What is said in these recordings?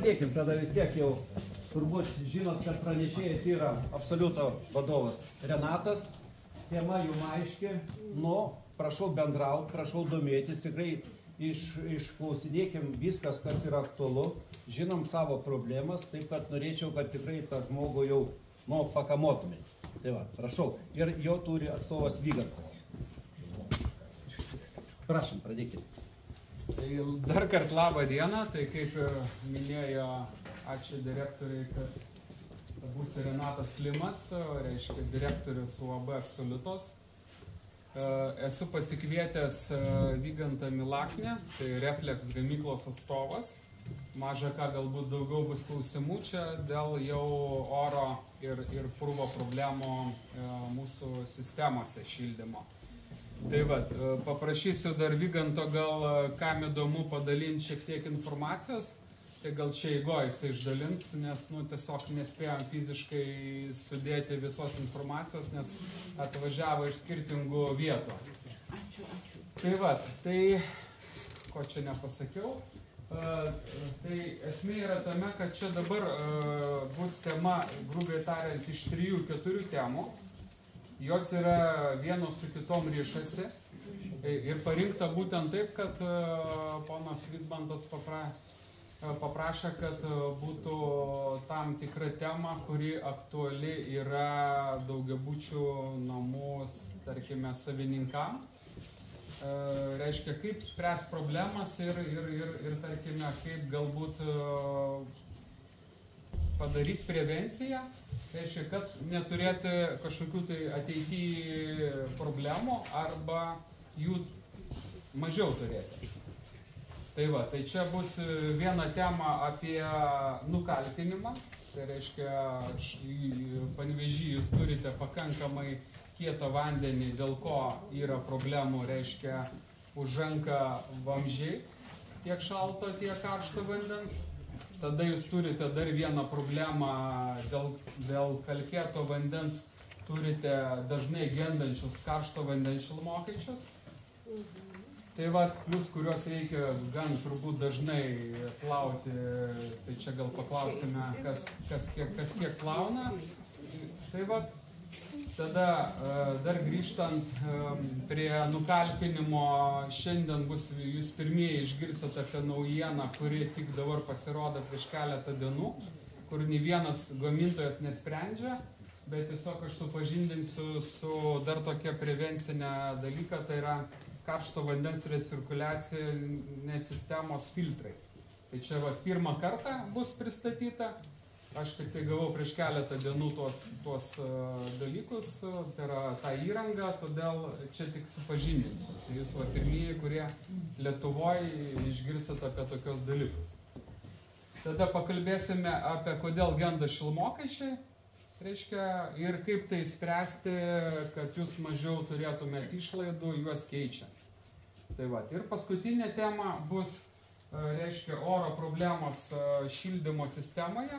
pradėkim, tada vis tiek jau turbūt žinot, kad pranešėjas yra Absoliuto vadovas Renatas. Tema jums aiški, nu, prašau bendrauti, prašau domėtis, tikrai išklausinėkim viskas, kas yra aktualu, žinom savo problemas, taip kad norėčiau, kad tikrai tą žmogų jau, nu, pakamotumėt. Tai va, prašau, ir jo turi atstovas Vygantas. Prašom, pradėkime. Tai dar kartą labą dieną, tai kaip minėjo, ačiū direktoriai, kad bus Renatas Klimas, reiškia direktorius UAB Absoliutos. Esu pasikvietęs Vygantą Milaknę, tai Reflex gamyklos atstovas. Maža ką galbūt daugiau bus klausimų čia dėl jau oro ir purvo problemų mūsų sistemose šildymo. Tai va, paprašysiu dar Vyganto gal kam įdomu padalinti šiek tiek informacijos, tai gal čia eigoje jisai išdalins, nes nu, tiesiog nespėjom fiziškai sudėti visos informacijos, nes atvažiavo iš skirtingų vietų. Ačiū. Tai va, tai ko čia nepasakiau, tai esmė yra tame, kad čia dabar bus tema, grubiai tariant, iš 3-4 temų. Jos yra vienos su kitom ryšasi ir parinkta būtent taip, kad ponas Vidmantas paprašė, kad būtų tam tikra tema, kuri aktuali yra daugiabučių namų, tarkime, savininkam. Reiškia, kaip spręs problemas ir tarkime, kaip galbūt padaryti prevenciją. Reiškia, kad neturėti kažkokių tai ateityje problemų arba jų mažiau turėti. Tai va, tai čia bus viena tema apie nukalkinimą. Tai reiškia, Panevėžy jūs turite pakankamai kietą vandenį, dėl ko yra problemų, reiškia, užanka vamzdžiai, tiek šalto, tiek karšto vandens. Tada jūs turite dar vieną problemą dėl kalkėto vandens, turite dažnai gendančius karšto vandens šilmokaičius. Tai va, plus kuriuos reikia gan turbūt dažnai plauti, tai čia gal paklausime, kas kiek plauna. Tai va, tada dar grįžtant prie nukalkinimo, šiandien bus jūs pirmieji išgirsit apie naujieną, kuri tik dabar pasirodo prieš keletą dienų, kur nei vienas gamintojas nesprendžia, bet tiesiog aš supažindinsiu su dar tokia prevencinė dalyka, tai yra karšto vandens recirkuliacinės sistemos filtrai. Tai čia va, pirmą kartą bus pristatyta. Aš tik tai gavau prieš keletą dienų tuos dalykus, tai yra tą įrangą, todėl čia tik supažindinsiu. Tai jūs va pirmieji, kurie Lietuvoje išgirsit apie tokios dalykus. Tada pakalbėsime apie kodėl genda šilmokaičiai, reiškia, ir kaip tai spręsti, kad jūs mažiau turėtumėte išlaidų, juos keičiant. Tai va, ir paskutinė tema bus, reiškia, oro problemos šildymo sistemoje.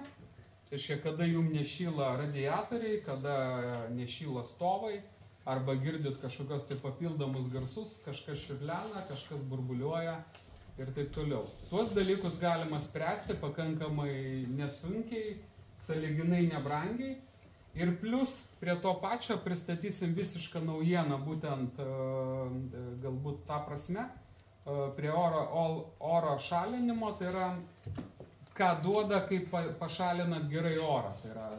Reiškia, kada jums nešyla radiatoriai, kada nešyla stovai, arba girdit kažkokios tai papildomus garsus, kažkas šiurlena, kažkas burbuliuoja ir taip toliau. Tuos dalykus galima spręsti pakankamai nesunkiai, sąlyginai nebrangiai. Ir plus prie to pačio pristatysim visišką naujieną, būtent galbūt tą prasme, prie oro šalinimo, tai yra ką duoda, kaip pašalinat gerai orą. Tai yra,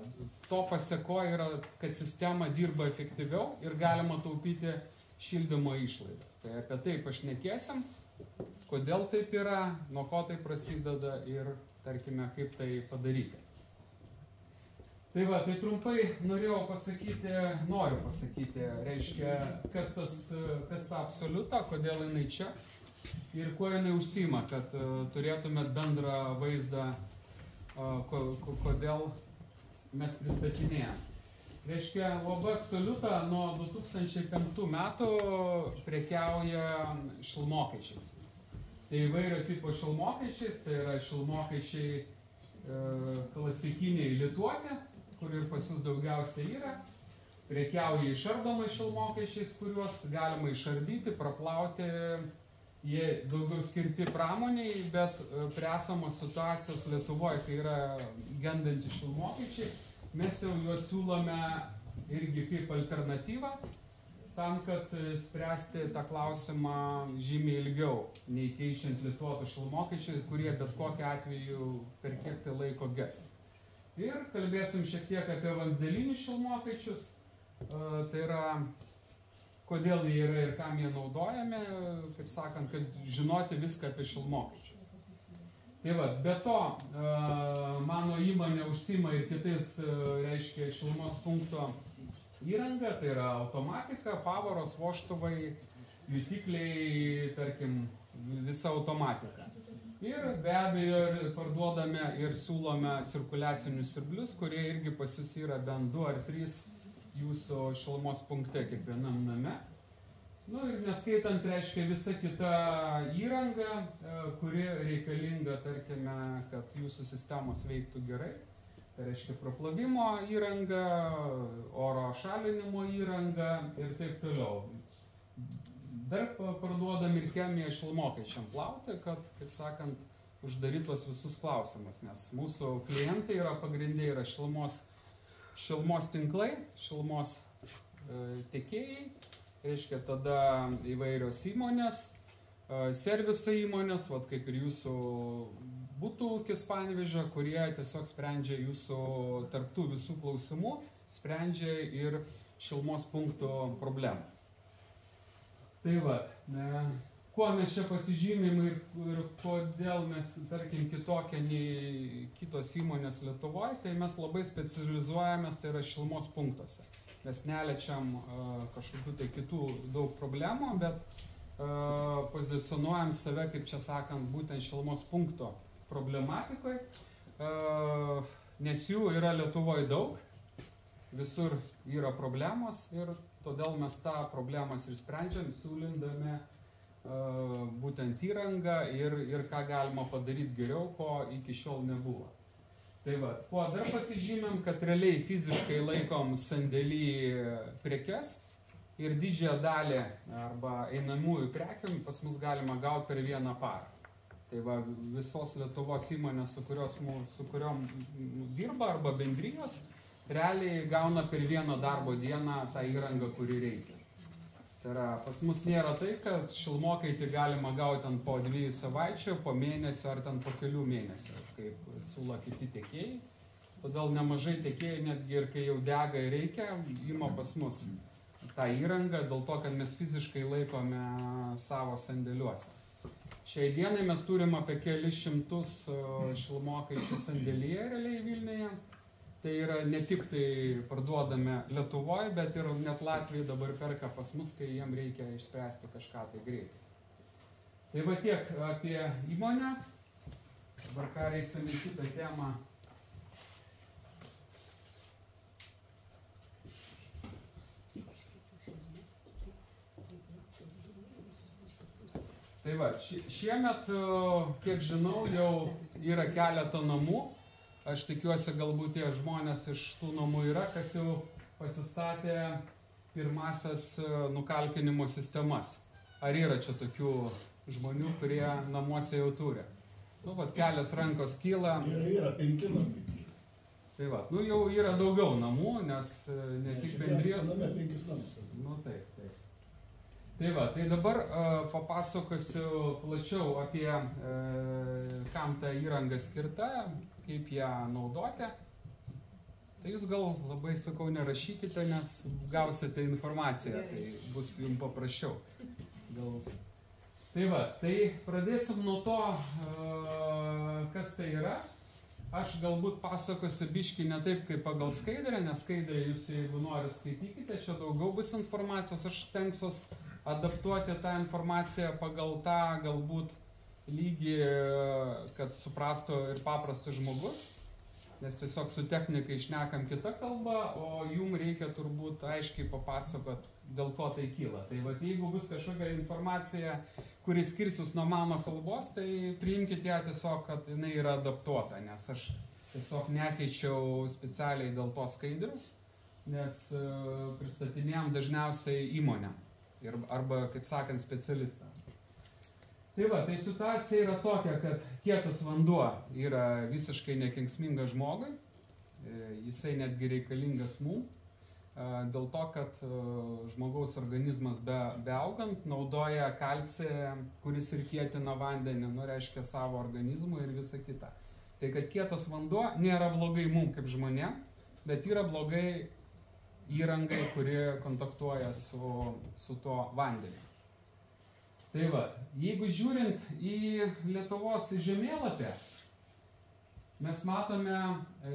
to paseko yra, kad sistema dirba efektyviau ir galima taupyti šildymo išlaidas. Tai apie tai pašnekėsim, kodėl taip yra, nuo ko tai prasideda ir, tarkime, kaip tai padaryti. Tai va, tai trumpai noriu pasakyti, reiškia, kas ta Absoliuta, kodėl jinai čia. Ir kuo jinai užsiima, kad turėtumėt bendrą vaizdą, kodėl mes pristatinėjame. Reiškia, UAB Absoliuta nuo 2005 metų prekiauja šilmokaičiais. Tai įvairio tipo šilmokaičiais, tai yra šilmokaičiai klasikiniai lituoti, kur ir pas jūs daugiausiai yra. Prekiauja išardomai šilmokaičiais, kuriuos galima išardyti, praplauti jie daugiau skirti pramoniai, bet prie esamos situacijos Lietuvoje, kai yra gendantys šilumokaičiai, mes jau juos siūlome irgi kaip alternatyvą, tam, kad spręsti tą klausimą žymiai ilgiau, nei keičiant lituotų šilumokaičiai, kurie bet kokiu atveju per kiek tai laiko ges. Ir kalbėsim šiek tiek apie vamzdelinius šilumokaičius, tai yra, kodėl jie yra ir kam jie naudojami, kaip sakant, kad žinoti viską apie šilumokaičius. Tai va, be to, mano įmonė užsima ir kitais, reiškia, šilumos punkto įranga, tai yra automatika, pavaros, vožtuvai, jutikliai, tarkim, visa automatika. Ir be abejo parduodame ir siūlome cirkuliacinius siurblius, kurie irgi pas jūs yra bent 2 ar 3 jūsų šilumos punkte kiekvienam name. Nu ir neskaitant, reiškia, visa kita įranga, kuri reikalinga, tarkime, kad jūsų sistemos veiktų gerai. Tai reiškia praplovimo įranga, oro šalinimo įranga ir taip toliau. Dar parduodam ir chemiją šilumokaičiam plauti, kad, kaip sakant, uždarytos visus klausimus, nes mūsų klientai yra pagrindė yra šilumos tinklai, šilumos tiekėjai, reiškia tada įvairios įmonės, serviso įmonės, vat kaip ir jūsų būtų ūkis Panevėžio, kurie tiesiog sprendžia jūsų tarptų visų klausimų, sprendžia ir šilumos punktų problemas. Tai va, kuo mes čia pasižymim ir kodėl mes, tarkim, kitokie nei kitos įmonės Lietuvoje, tai mes labai specializuojamės, tai yra šilumos punktuose. Mes neliečiam kažkokių tai kitų daug problemų, bet pozicionuojam save, kaip čia sakant, būtent šilumos punkto problematikoje, nes jų yra Lietuvoje daug, visur yra problemos ir todėl mes tą problemas ir sprendžiam, siūlindami būtent įrangą ir ką galima padaryti geriau, ko iki šiol nebuvo. Tai va, kuo dar pasižymėm, kad realiai fiziškai laikom sandėly prekes ir didžiąją dalį arba einamųjų prekių pas mus galima gauti per vieną parą. Tai va, visos Lietuvos įmonės, su kuriom dirba arba bendrijos, realiai gauna per vieną darbo dieną tą įrangą, kuri reikia. Tai yra, pas mus nėra tai, kad šilmokaitį galima gauti po 2 savaičių, po mėnesio ar ten po kelių mėnesių, kaip siūlo kiti tiekėjai. Todėl nemažai tiekėjai, netgi ir kai jau dega ir reikia, ima pas mus tą įrangą, dėl to, kad mes fiziškai laikome savo sandėliuose. Šiai dienai mes turim apie kelis šimtus šilumokaičių sandėlyje realiai Vilniuje. Tai yra ne tik tai parduodame Lietuvoje, bet ir net Latvijai dabar perka pas mus, kai jiem reikia išspręsti kažką tai greitai. Tai va tiek apie įmonę. Dabar ką reisim į kitą temą. Tai va, šiemet, kiek žinau, jau yra keletą namų. Aš tikiuosi, galbūt tie žmonės iš tų namų yra, kas jau pasistatė pirmasias nukalkinimo sistemas. Ar yra čia tokių žmonių, kurie namuose jau turi? Nu, va, kelios rankos kyla. Yra 5 namai. Tai va, nu jau yra daugiau namų, nes ne tik bendrijos. Name 5 namus. Nu taip, taip. Tai va, tai dabar papasakosiu plačiau apie kam ta įranga skirta, kaip ją naudoti. Tai jūs gal labai, sakau, nerašykite, nes gausite informaciją, tai bus jums paprasčiau. Tai va, tai pradėsim nuo to, kas tai yra. Aš galbūt pasakosiu biškį ne taip, kaip pagal skaidrę, nes skaidrę jūs, jeigu norit, skaitykite, čia daugiau bus informacijos, aš stengsiuos adaptuoti tą informaciją pagal tą galbūt lygį, kad suprastų ir paprastas žmogus, nes tiesiog su technikai šnekam kitą kalbą, o jum reikia turbūt aiškiai papasakot, dėl ko tai kyla. Tai va, jeigu bus kažkokia informacija, kuri skirsis nuo mano kalbos, tai priimkite ją tiesiog, kad jinai yra adaptuota, nes aš tiesiog nekeičiau specialiai dėl to skaidrių, nes pristatinėjom dažniausiai įmonę arba, kaip sakant, specialistą. Tai va, tai situacija yra tokia, kad kietas vanduo yra visiškai nekenksmingas žmogui, jisai netgi reikalingas mums, dėl to, kad žmogaus organizmas beaugant naudoja kalcį, kuris ir kietina vandenį, reiškia savo organizmui ir visa kita. Tai kad kietas vanduo nėra blogai mums kaip žmonėm, bet yra blogai įrangai, kuri kontaktuoja su tuo vandeniu. Tai va, jeigu žiūrint į Lietuvos žemėlapį, mes matome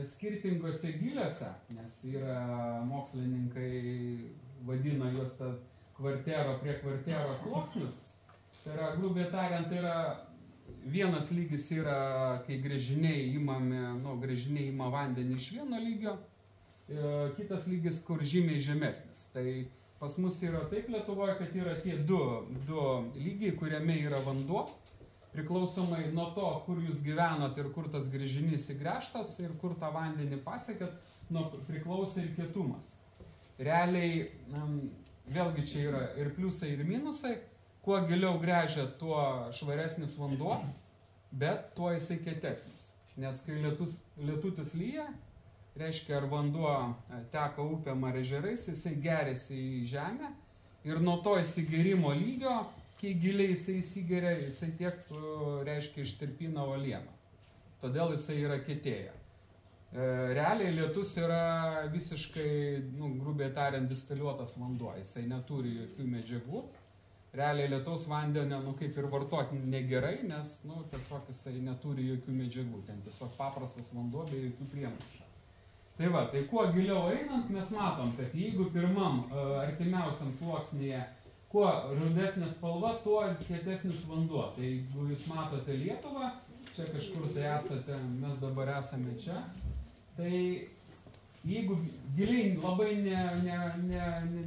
skirtingose gyliuose, nes yra mokslininkai vadina juos kvartero prie kvartero sluoksnius. Tai yra, grubiai tariant, tai yra vienas lygis yra, kai gręžiniai ima vandenį iš vieno lygio, kitas lygis, kur žymiai žemesnis. Tai pas mus yra taip Lietuvoje, kad yra tie du lygiai, kuriame yra vanduo, priklausomai nuo to, kur jūs gyvenat ir kur tas gręžinys įgręžtas ir kur tą vandenį pasiekėt, priklauso ir kietumas. Realiai, vėlgi čia yra ir pliusai, ir minusai. Kuo giliau gręžia, tuo švaresnis vanduo, bet tuo jisai kietesnis. Nes kai lietutis lyja, reiškia, ar vanduo teka upėm ar ežerais, jisai geriasi į žemę ir nuo to įsigerimo lygio, kai giliai jisai įsigeria, jisai tiek, reiškia, ištirpina uolieną. Todėl jisai yra kietėja. Realiai lietus yra visiškai, grubiai tariant, distiliuotas vanduo, jisai neturi jokių medžiagų. Realiai lietaus vandenio, kaip ir vartoti negerai, nes, tiesiog jisai neturi jokių medžiagų, ten tiesiog paprastas vanduo be jokių priemaišų. Tai va, tai kuo giliau einant, mes matom, kad jeigu pirmam artimiausiam sluoksnyje, kuo rudesnė spalva, tuo kietesnis vanduo. Tai jeigu jūs matote Lietuvą, čia kažkur tai esate, mes dabar esame čia, tai jeigu giliai labai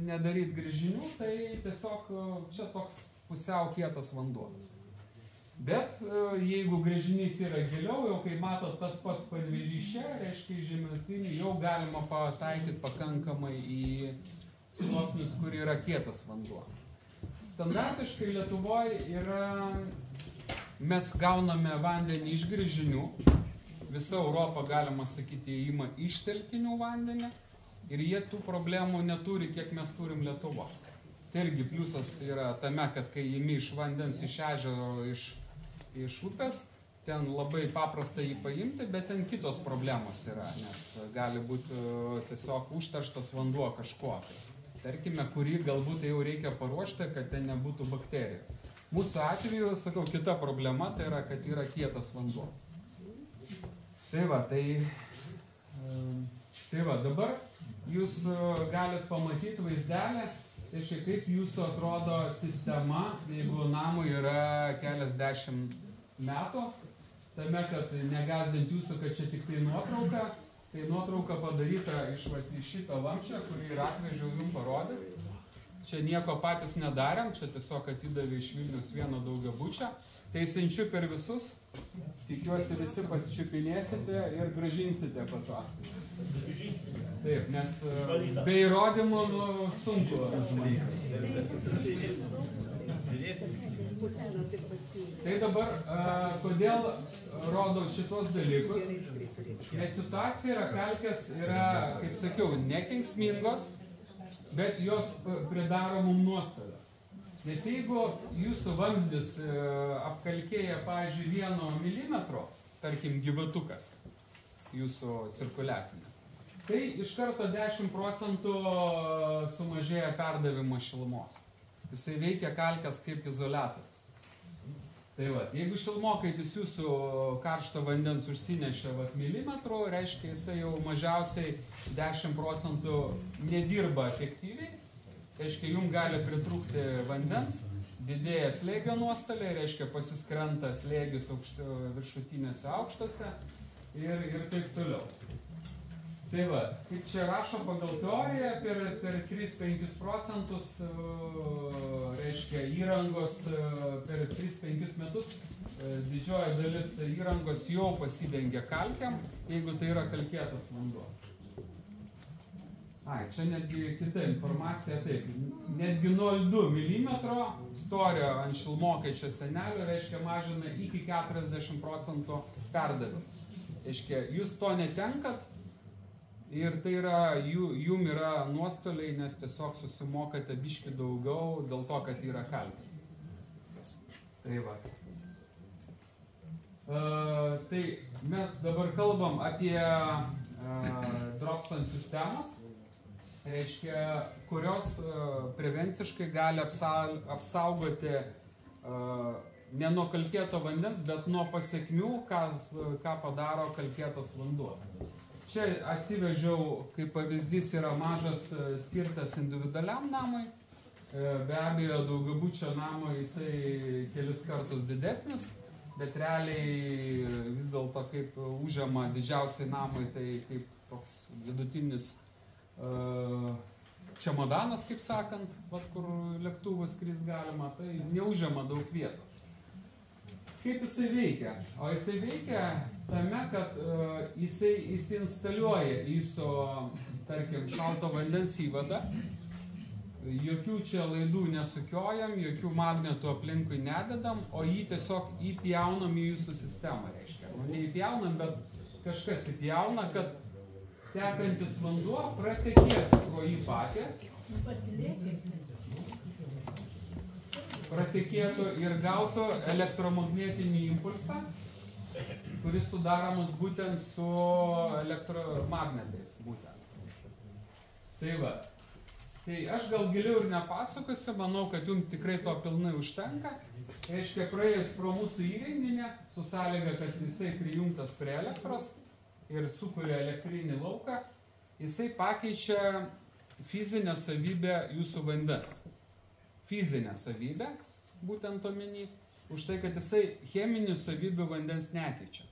nedaryt gręžinių, tai tiesiog čia toks pusiau kietas vanduo. Bet jeigu gręžinys yra giliau, jau kai matot tas pats Panevėžys čia, reiškia į žemutinį, jau galima pataikyti pakankamai į sluoksnius, kur yra kietas vanduo. Standartiškai Lietuvoje yra, mes gauname vandenį iš gręžinių, visa Europa, galima sakyti, ima iš telkinių vandenį ir jie tų problemų neturi, kiek mes turim Lietuvoje. Tai irgi pliusas yra tame, kad kai imi iš vandens, iš ežero, iš upės, ten labai paprasta jį paimti, bet ten kitos problemos yra, nes gali būti tiesiog užterštas vanduo kažko. Tarkime, kurį galbūt jau reikia paruošti, kad ten nebūtų bakterijų. Mūsų atveju, sakau, kita problema tai yra, kad yra kietas vanduo. Tai va, dabar jūs galit pamatyti vaizdelę, tai kaip jūsų atrodo sistema, jeigu namui yra keliasdešimt metų, tame, kad negazdint jūsų, kad čia tik tai nuotrauka, tai nuotrauka padaryta iš šito vamčio, kurį ir atvežiau jums parodyti. Čia nieko patys nedarėm, čia tiesiog atidavė iš Vilnius vieno daugiabučio. Tai siunčiu per visus, tikiuosi visi pasičiupinėsite ir grąžinsite po to. Taip, nes be įrodymų sunku. Tai dabar, kodėl rodau šitos dalykus, nes situacija yra, kalkės yra, kaip sakiau, nekenksmingos, bet jos pridaro mum nuostolio. Nes jeigu jūsų vamzdis apkalkėja, pavyzdžiui, 1 milimetro, tarkim, gyvatukas jūsų cirkuliacinis, tai iš karto 10% sumažėja perdavimo šilumos. Jisai veikia kalkės kaip izoliatorius. Tai va, jeigu šilmokaitis jūsų karšto vandens užsinešia milimetrų, reiškia jisai jau mažiausiai 10% nedirba efektyviai, reiškia jums gali pritrūkti vandens, didėja slėgio nuostoliai, reiškia pas jūs krenta slėgis viršutinėse aukštose ir taip toliau. Tai va, kaip čia rašo pagal teoriją, per 3-5% reiškia įrangos per 3-5 metus didžioji dalis įrangos jau pasidengia kalkiam, jeigu tai yra kalkėtas vanduo. Čia netgi kita informacija, taip, netgi 0,2 mm storio ant šilmokaičio senelio, reiškia, mažina iki 40% perdavimus. Reiškia, jūs to netenkat ir tai yra, jum yra nuostoliai, nes tiesiog susimokate biškį daugiau dėl to, kad yra kalkės. Tai va. Tai mes dabar kalbam apie Dropson sistemas, reiškia, kurios prevenciškai gali apsaugoti ne nuo kalkėto vandens, bet nuo pasekmių, ką padaro kalkėtas vanduo. Čia atsivežiau, kaip pavyzdys, yra mažas skirtas individualiam namui. Be abejo, daugiabučio namo jisai kelis kartus didesnis, bet realiai vis dėlto kaip užima didžiausiai namui, tai kaip toks vidutinis čemodanas, kaip sakant, kur lėktuvas skris galima, tai neužima daug vietos. Kaip jisai veikia? O jisai veikia tame, kad jisai įsiinstaliuoja ISO, tarkim, šalto vandens įvadą, jokių čia laidų nesukiojam, jokių magnetų aplinkui nededam, o jį tiesiog įpjaunam į jūsų sistemą, reiškia. Neįpjaunam, bet kažkas įpjauna, kad tekantis vanduo pratekėtų pro jį patį, pratekėtų ir gautų elektromagnetinį impulsą, kuris sudaromas būtent su elektromagnetais. Tai va. Tai aš gal giliau ir nepasakosiu, manau, kad jums tikrai to pilnai užtenka. Reiškia, praėjus pro mūsų įrenginį, su sąlyga, kad jisai prijungtas prie elektros, ir sukuria elektrinį lauką, jisai pakeičia fizinę savybę jūsų vandens. Fizinę savybę, būtent omeny, už tai, kad jisai cheminių savybių vandens nekeičia.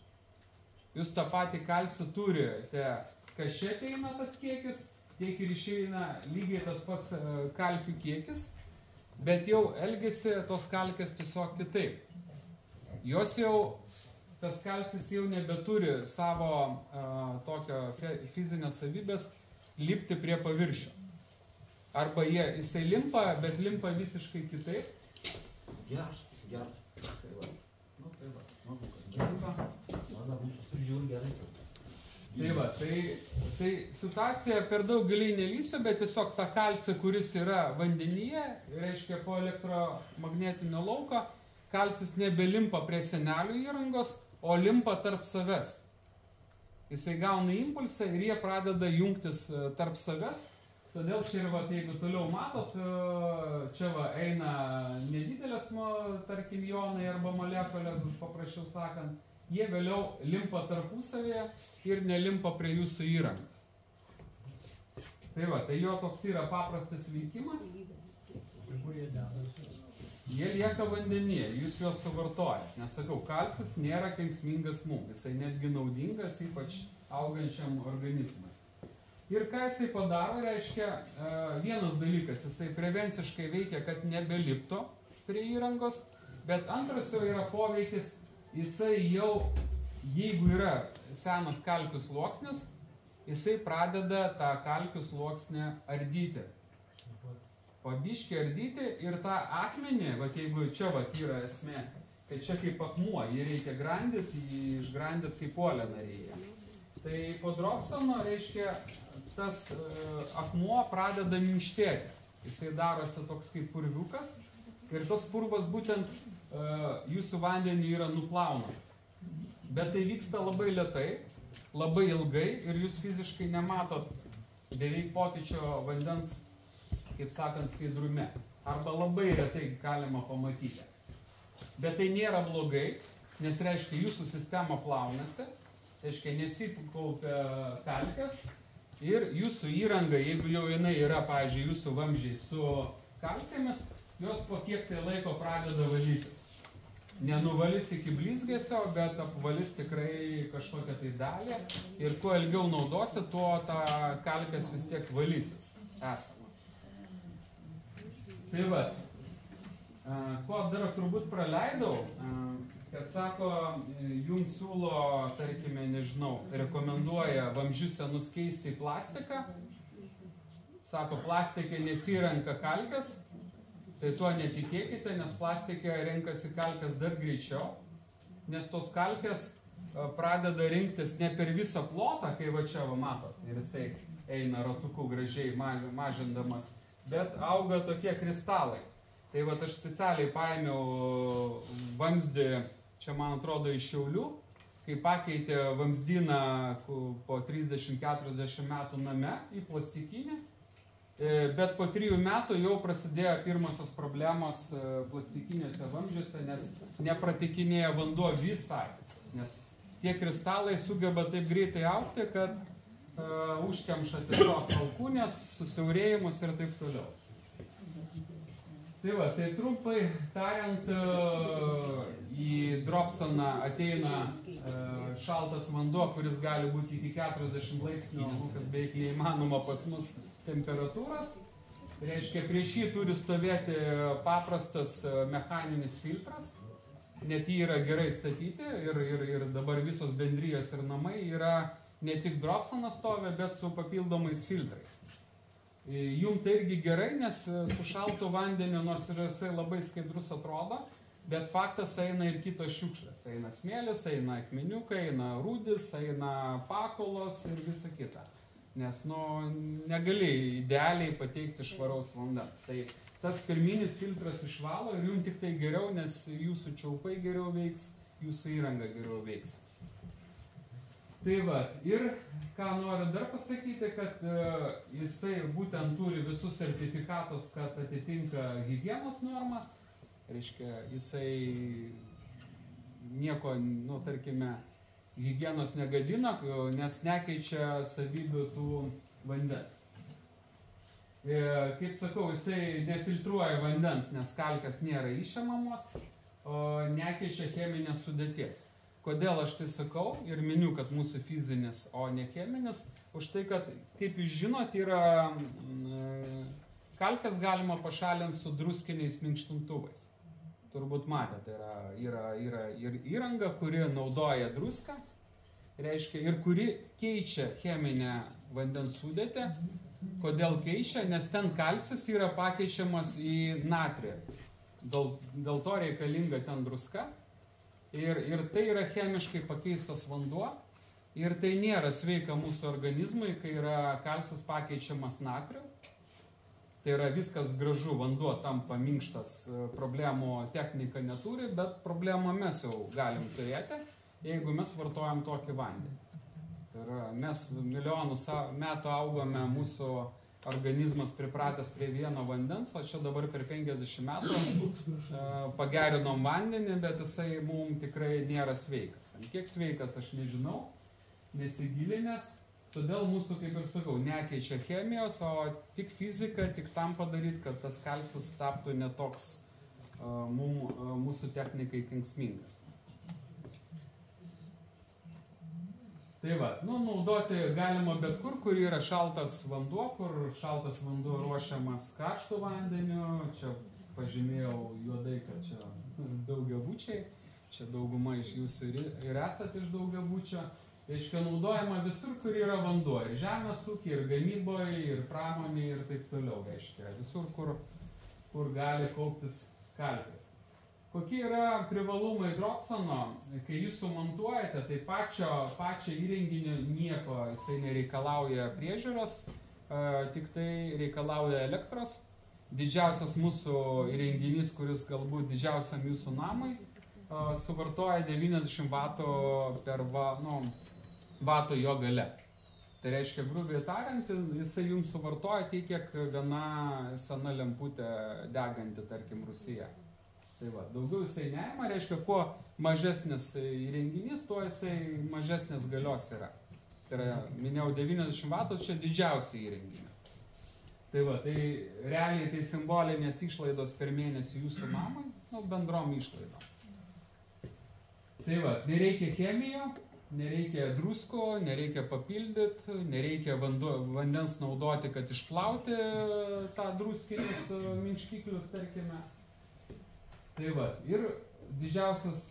Jūs tą patį kalcį turite, kas čia ateina tas kiekis, tiek ir išeina lygiai tas pats kalkių kiekis, bet jau elgiasi tos kalkės tiesiog kitaip. Jos jau tas kalcis jau nebeturi savo tokio fizinės savybės lipti prie paviršių. Arba jisai limpa, bet limpa visiškai kitaip. Geras. Tai va. Tai va, smagu, kad Limpa. mano mūsų prižiūri gerai. Tai va, tai situacija per daug giliai nelysiu, bet tiesiog tą kalcį, kuris yra vandenyje, reiškia po elektromagnetinio lauko, kalcis nebelimpa prie senelių įrangos, o limpa tarp savęs. Jisai gauna impulsą ir jie pradeda jungtis tarp savęs. Todėl čia ir, jeigu toliau matot, čia eina nedidelės, tarkim, jonai arba molekulės, paprasčiau sakant, jie vėliau limpa tarpusavėje ir nelimpa prie jūsų įrangos. Tai va, tai jo toks yra paprastas veikimas. Jie lieka vandenyje, jūs juos suvartojat. Nesakau, kalcis nėra kenksmingas mums, jisai netgi naudingas, ypač augančiam organizmui. Ir ką jisai padaro, reiškia, vienas dalykas, jisai prevenciškai veikia, kad nebelipto prie įrangos, bet antras jau yra poveikis, jisai jau, jeigu yra senas kalkių sluoksnis, jisai pradeda tą kalkių sluoksnį ardyti. Pabiškį ardyti ir tą akmenį, jeigu čia yra esmė, tai čia kaip akmuo, jį reikia grandyti, jį išgrandyti kaip uolę narėje. Tai po Dropsono, reiškia, tas akmuo pradeda minkštėti. Jisai darosi toks kaip purviukas ir tos purvas būtent jūsų vandenį yra nuplaunamas. Bet tai vyksta labai lėtai, labai ilgai ir jūs fiziškai nematot beveik pokyčio vandens, kaip sakant, skaidrume. Arba labai retai galima pamatyti. Bet tai nėra blogai, nes reiškia jūsų sistema plaunasi, reiškia nesikaupia kalkės ir jūsų įranga, jeigu jau jinai yra, pavyzdžiui, jūsų vamzdžiai su kalkėmis, jos po kiek tai laiko pradeda valytis. Nenuvalys iki blizgesio, bet apvalys tikrai kažkokią tai dalį ir kuo ilgiau naudosi, tuo ta kalkės vis tiek valysis esamas. Tai va, ko dar turbūt praleidau, kad sako, jums siūlo, tarkime, nežinau, rekomenduoja vamzdžius senus keisti į plastiką. sako, plastikė nesirenka kalkės, tai tuo netikėkite, nes plastikė renkasi kalkės dar greičiau, nes tos kalkės pradeda rinktis ne per visą plotą, kai va čia va matot, ir jisai eina ratuku gražiai mažindamas, bet auga tokie kristalai. Tai va aš specialiai paėmiau vamzdį, čia man atrodo iš Šiaulių, kai pakeitė vamzdyną po 30-40 metų name į plastikinį, bet po 3 metų jau prasidėjo pirmosios problemos plastikiniuose vamzdžiuose, nes nepratikinėja vanduo visai, nes tie kristalai sugeba taip greitai augti, kad užkemša tiesiog alkūnės, susiaurėjimus ir taip toliau. Tai va, tai trumpai tariant, į dropsoną ateina šaltas vanduo, kuris gali būti iki 40 laipsnių, kas beveik neįmanoma pas mus temperatūros. Reiškia, prieš jį turi stovėti paprastas mechaninis filtras, net jį yra gerai statyti ir dabar visos bendrijos ir namai yra ne tik dropsonas stovi, bet su papildomais filtrais. Jum tai irgi gerai, nes su šaltu vandeniu, nors ir jisai labai skaidrus atrodo, bet faktas eina ir kitos šiukšlės. Eina smėlis, eina akmeniukai, eina rūdis, eina pakolos ir visa kita. Nes negali idealiai pateikti švaraus vandens. Tai tas pirminis filtras išvalo ir jums tik tai geriau, nes jūsų čiaupai geriau veiks, jūsų įranga geriau veiks. Tai va, ir ką noriu dar pasakyti, kad jisai būtent turi visus sertifikatus, kad atitinka higienos normas. Reiškia, jisai nieko, tarkime, higienos negadina, nes nekeičia savybių tų vandens. Kaip sakau, jisai nefiltruoja vandens, nes kalkės nėra išemamos, o nekeičia cheminės sudėties. Kodėl aš tai sakau ir miniu, kad mūsų fizinis, o ne cheminis, už tai, kad, kaip jūs žinot, kalkės galima pašalinti su druskiniais minkštintuvais. Turbūt matėte, yra ir įranga, kuri naudoja druską, reiškia, ir kuri keičia cheminę vandens sudėtį. Kodėl keičia? Nes ten kalcis yra pakeičiamas į natrį. Dėl to reikalinga ten druska. Ir tai yra chemiškai pakeistas vanduo. Ir tai nėra sveika mūsų organizmui, kai yra kalcis pakeičiamas natriu. Tai yra viskas gražu, vanduo tampa minkštas, problemų technika neturi, bet problemą mes jau galim turėti, jeigu mes vartojam tokį vandenį. Tai yra, mes milijonus metų augome, mūsų organizmas pripratęs prie vieno vandens, o čia dabar per 50 metų pagerinom vandenį, bet jisai mums tikrai nėra sveikas. Kiek sveikas, aš nežinau, nesigilinęs. Todėl mūsų, kaip ir sakau, nekeičia chemijos, o tik fizika, tik tam padaryti, kad tas kalcis taptų netoks mūsų technikai kenksmingas. Tai va, naudoti galima bet kur yra šaltas vanduo, kur šaltas vanduo ruošiamas karštų vandeniu. Čia pažymėjau juodai, kad čia daugiabučiai, čia dauguma iš jūsų ir esate iš daugiabučio. Reiškia, naudojama visur, kur yra vanduo, ir žemės ūkiai, ir gamyboje, ir pramonėje, ir taip toliau, reiškia, visur, kur gali kauptis kalkės. Kokie yra privalumai dropsono? Kai jūs sumontuojate, tai pačio įrenginio nieko, jisai nereikalauja priežiūros, tik tai reikalauja elektros. Didžiausias mūsų įrenginys, kuris galbūt didžiausiam jūsų namui, suvartoja 90 vatų jo gale. Tai reiškia, grubiai tariant, jisai jums suvartoja tiek, kiek viena sena lemputė deganti, tarkim, Rusija. Tai va, daugiau jisai neima, reiškia, kuo mažesnis įrenginys, tuo jisai mažesnis galios yra. Tai yra, minėjau, 90 vatų, čia didžiausia įrenginė. Tai va, tai realiai tai simbolinės išlaidos per mėnesį jūsų namai, bendrom išlaidom. Tai va, nereikia chemijo, nereikia drusko, nereikia papildyti, nereikia vandens naudoti, kad išplauti tą druskinius minkštiklius, tarkime. Tai va, ir didžiausias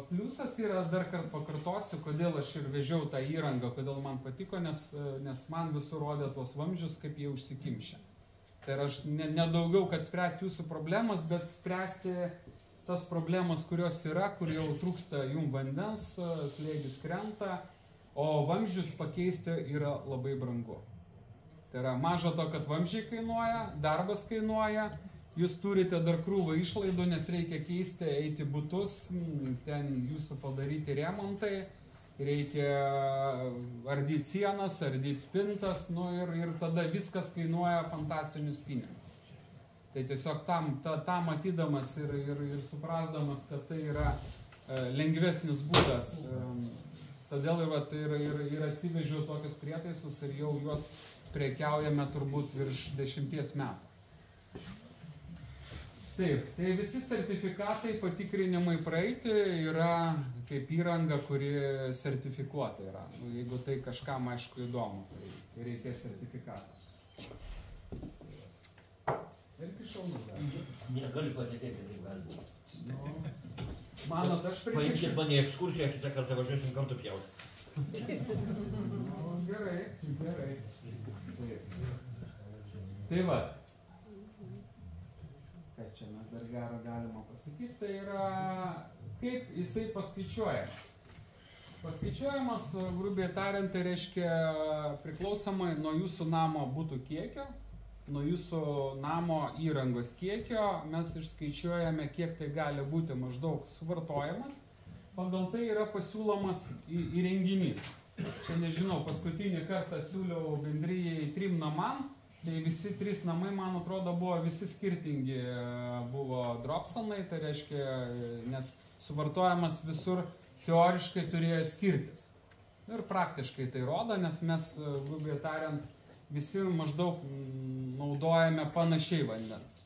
pliusas yra, dar kartą pakartosiu, kodėl aš ir vežiau tą įrangą, kodėl man patiko, nes man visur rodė tuos vamzdžius, kaip jie užsikimšę. Tai aš ne daugiau, kad spręsti jūsų problemas, bet spręsti tas problemas, kurios yra, kur jau trūksta jum vandens, slėgis krenta, o vamzdžius pakeisti yra labai brangu. Tai yra maža to, kad vamzdžiai kainuoja, darbas kainuoja, jūs turite dar krūvą išlaidų, nes reikia keisti, eiti butus, ten jūsų padaryti remontai, reikia ardyti sienas, ardyti spintas, nu ir tada viskas kainuoja fantastinius pinigus. Tai tiesiog tam matydamas ir suprasdamas, kad tai yra lengvesnis būdas, todėl ir atsivežiau tokius prietaisus ir jau juos prekiaujame turbūt virš 10 metų. Taip, tai visi sertifikatai, patikrinimai praeiti yra kaip įranga, kuri sertifikuota yra. Jeigu tai kažkam aišku įdomu, tai reikės sertifikatą. Ir kišaunu dar. Negaliu patikėti, tai gali. Manot, aš Paimkit prikišiu. mane į ekskursiją, kitą kartą važiuosim kartu pjauti. Gerai. Tai va. Ką čia mes dar gero galima pasakyti, tai yra kaip jisai paskaičiuojamas. Paskaičiuojamas, grubiai tariant, tai reiškia priklausomai nuo jūsų namo butų kiekio, nuo jūsų namo įrangos kiekio, mes išskaičiuojame, kiek tai gali būti maždaug suvartojamas. Pagal tai yra pasiūlomas įrenginys. Čia nežinau, paskutinį kartą siūliau bendrijai 3 namam. Tai visi 3 namai, man atrodo, buvo visi skirtingi, buvo dropsonai, tai reiškia, nes suvartojamas visur teoriškai turėjo skirtis. Ir praktiškai tai rodo, nes mes, grubiai tariant, visi maždaug naudojame panašiai vandens.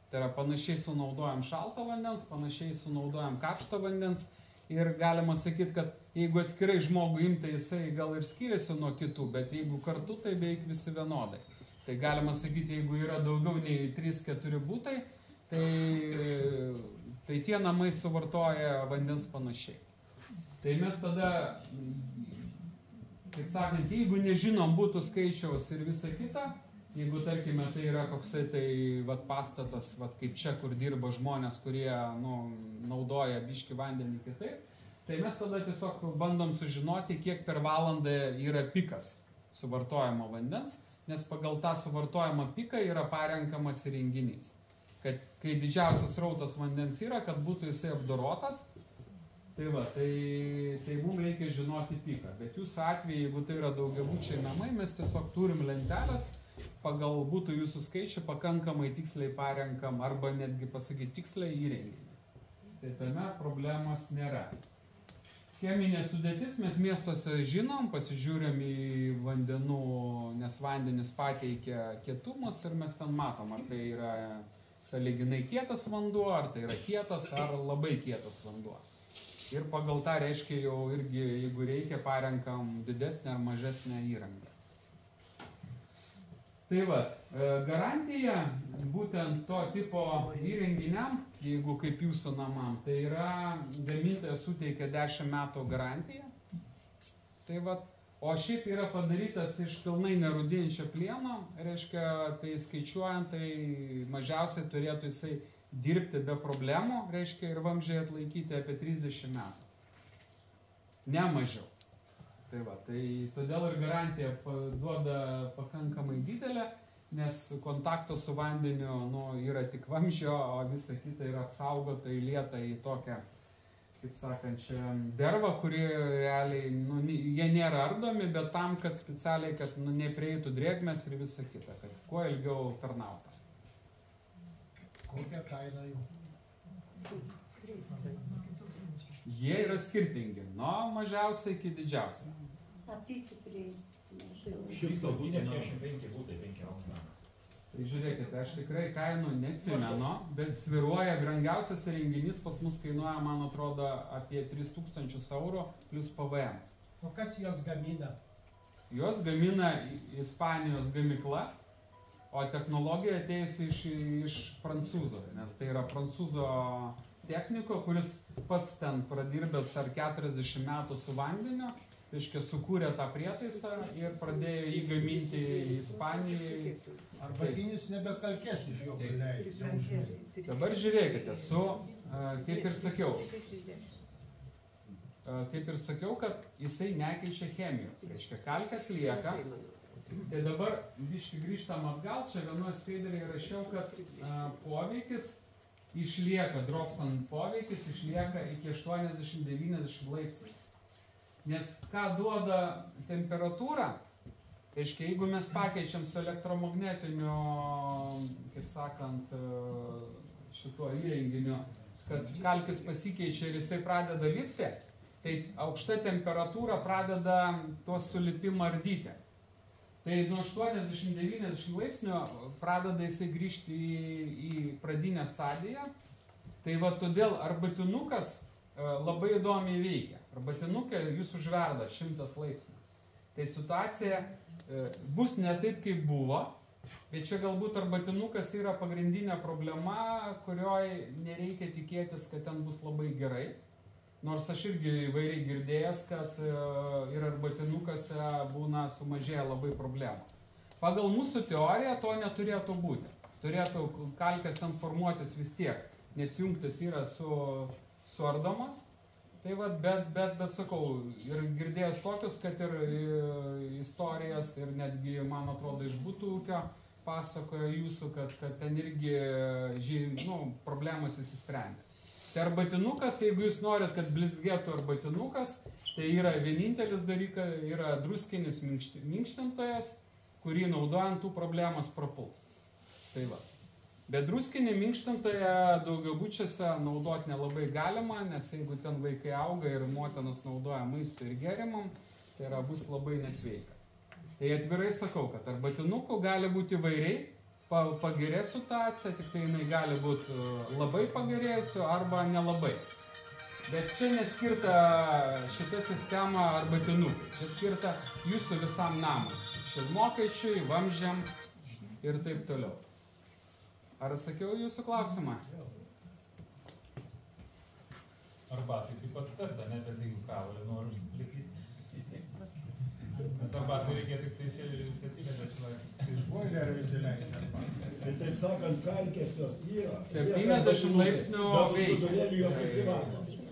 Tai yra panašiai sunaudojam šalto vandens, panašiai sunaudojam karšto vandens. Ir galima sakyti, kad jeigu atskirai žmogų imtai, jisai gal ir skiriasi nuo kitų, bet jeigu kartu, tai beveik visi vienodai. Tai galima sakyti, jeigu yra daugiau nei 3-4 būtai, tai tie namai suvartoja vandens panašiai. Tai mes tada, kaip sakant, jeigu nežinom būtų skaičiaus ir visa kita, jeigu tarkime tai yra koksai tai pastatas, kaip čia, kur dirba žmonės, kurie naudoja biškį vandenį kitaip, tai mes tada tiesiog bandom sužinoti, kiek per valandą yra pikas suvartojamo vandens, nes pagal tą suvartojamą piką yra parenkamas įrenginys. Kad kai didžiausias srautas vandens yra, kad būtų jisai apdorotas, tai mums reikia žinoti piką. Bet jūsų atveju, jeigu tai yra daugiabučiai namai, mes tiesiog turim lentelės, pagal būtų jūsų skaičių pakankamai tiksliai parenkam, arba netgi pasakyti tiksliai įrenginį. Tai tame problemos nėra. Cheminė sudėtis mes miestuose žinom, pasižiūrėm į vandenų, nes vandenis pateikia kietumus ir mes ten matom, ar tai yra sąlyginai kietas vanduo, ar tai yra kietas, ar labai kietas vanduo. Ir pagal tą reiškia jau irgi, jeigu reikia, parenkam didesnę ar mažesnę įrangą. Tai va, garantija būtent to tipo įrenginiam, jeigu kaip jūsų namam, tai yra gamintojas suteikia 10 metų garantiją. Tai va, o šiaip yra padarytas iš pilnai nerūdijančio plieno, reiškia, tai skaičiuojant, tai mažiausiai turėtų jisai dirbti be problemų, reiškia, ir vamzdžiai atlaikyti apie 30 metų. Ne mažiau. Tai va, tai todėl ir garantija duoda pakankamai didelę, nes kontakto su vandeniu yra tik vamzdžio, o visa kita yra apsaugota įlieta į tokią, kaip sakant, čia dervą, kuri realiai, jie nėra ardomi, bet tam, kad specialiai, kad neprieitų drėgmės ir visa kita, kad kuo ilgiau tarnautų. Kokia kaina jų? Jie yra skirtingi, nuo mažiausiai iki didžiausiai. Apytikriai. 100 būtės, 45 būtai, 5 aukštą. Tai žiūrėkite, aš tikrai kainų neatsimenu, bet sviruoja, brangiausias įrenginys pas mus kainuoja, man atrodo, apie 3000 eurų plus PVM. O kas jos gamina? Jos gamina Ispanijos gamykla, o technologija atėjusi iš prancūzo, nes tai yra prancūzo techniko, kuris pats ten pradirbęs ar 40 metų su vandeniu, reiškia, sukūrė tą prietaisą ir pradėjo jį gaminti Ispanijai. Arbatinis nebekalkės iš jo leidžia. Dabar žiūrėkite, kaip ir sakiau, kad jisai nekeičia chemijos, reiškia, kalkės lieka. Tai dabar grįžtam atgal, čia vienoje skaidrėje rašiau, kad poveikis išlieka, dropsan poveikis išlieka iki 80-90 laipsnių. Nes ką duoda temperatūra, reiškia, jeigu mes pakeičiam su elektromagnetiniu, kaip sakant, šituo įrenginiu, kad kalkis pasikeičia ir jisai pradeda lipti, tai aukšta temperatūra pradeda tuos sulipimą ardyti. Tai nuo 80-90 laipsnių pradeda jisai grįžti į pradinę stadiją. Tai va todėl arbatinukas labai įdomiai veikia. Arbatinukė jūs užverda 100 laipsnių. Tai situacija bus ne taip, kaip buvo, bet čia galbūt arbatinukas yra pagrindinė problema, kurioj nereikia tikėtis, kad ten bus labai gerai. Nors aš irgi įvairiai girdėjęs, kad ir arbatinukose būna sumažėję labai problemų. Pagal mūsų teoriją to neturėtų būti. Turėtų kalkės ten formuotis vis tiek, nes jungtis yra suardomas. Tai va, bet sakau, ir girdėjęs tokius, kad ir istorijas, ir netgi, man atrodo, iš butų ūkio pasakoja jūsų, kad ten irgi problemos įsisprendė. Tai arbatinukas, jeigu jūs norit, kad blizgėtų arbatinukas, tai yra vienintelis dalykas, yra druskinis minkštintojas, kurį naudojant tų problemas prapuls. Tai va. Bet druskinį minkštintoją daugiabučiuose naudoti nelabai galima, nes jeigu ten vaikai auga ir motinas naudoja maistui ir gėrimam, tai yra bus labai nesveika. Tai atvirai sakau, kad arbatinukų gali būti įvairiai, pagerės situacija, tik tai jinai gali būti labai pagerėjusi arba nelabai. Bet čia neskirta šita sistema arbatinukai, čia skirta jūsų visam namui, šilmokaičiui, vamzdžiam ir taip toliau. Ar atsakiau jūsų klausimą? Arbatai kaip pats tas, ne, bet jeigu kavalį noriu užplikyti. Nes arbatai reikia tik tai 70 laipsnių. Iš boilerio įsileisi. Tai taip sakant, kalkėsios yra. 70 laipsnių veikia.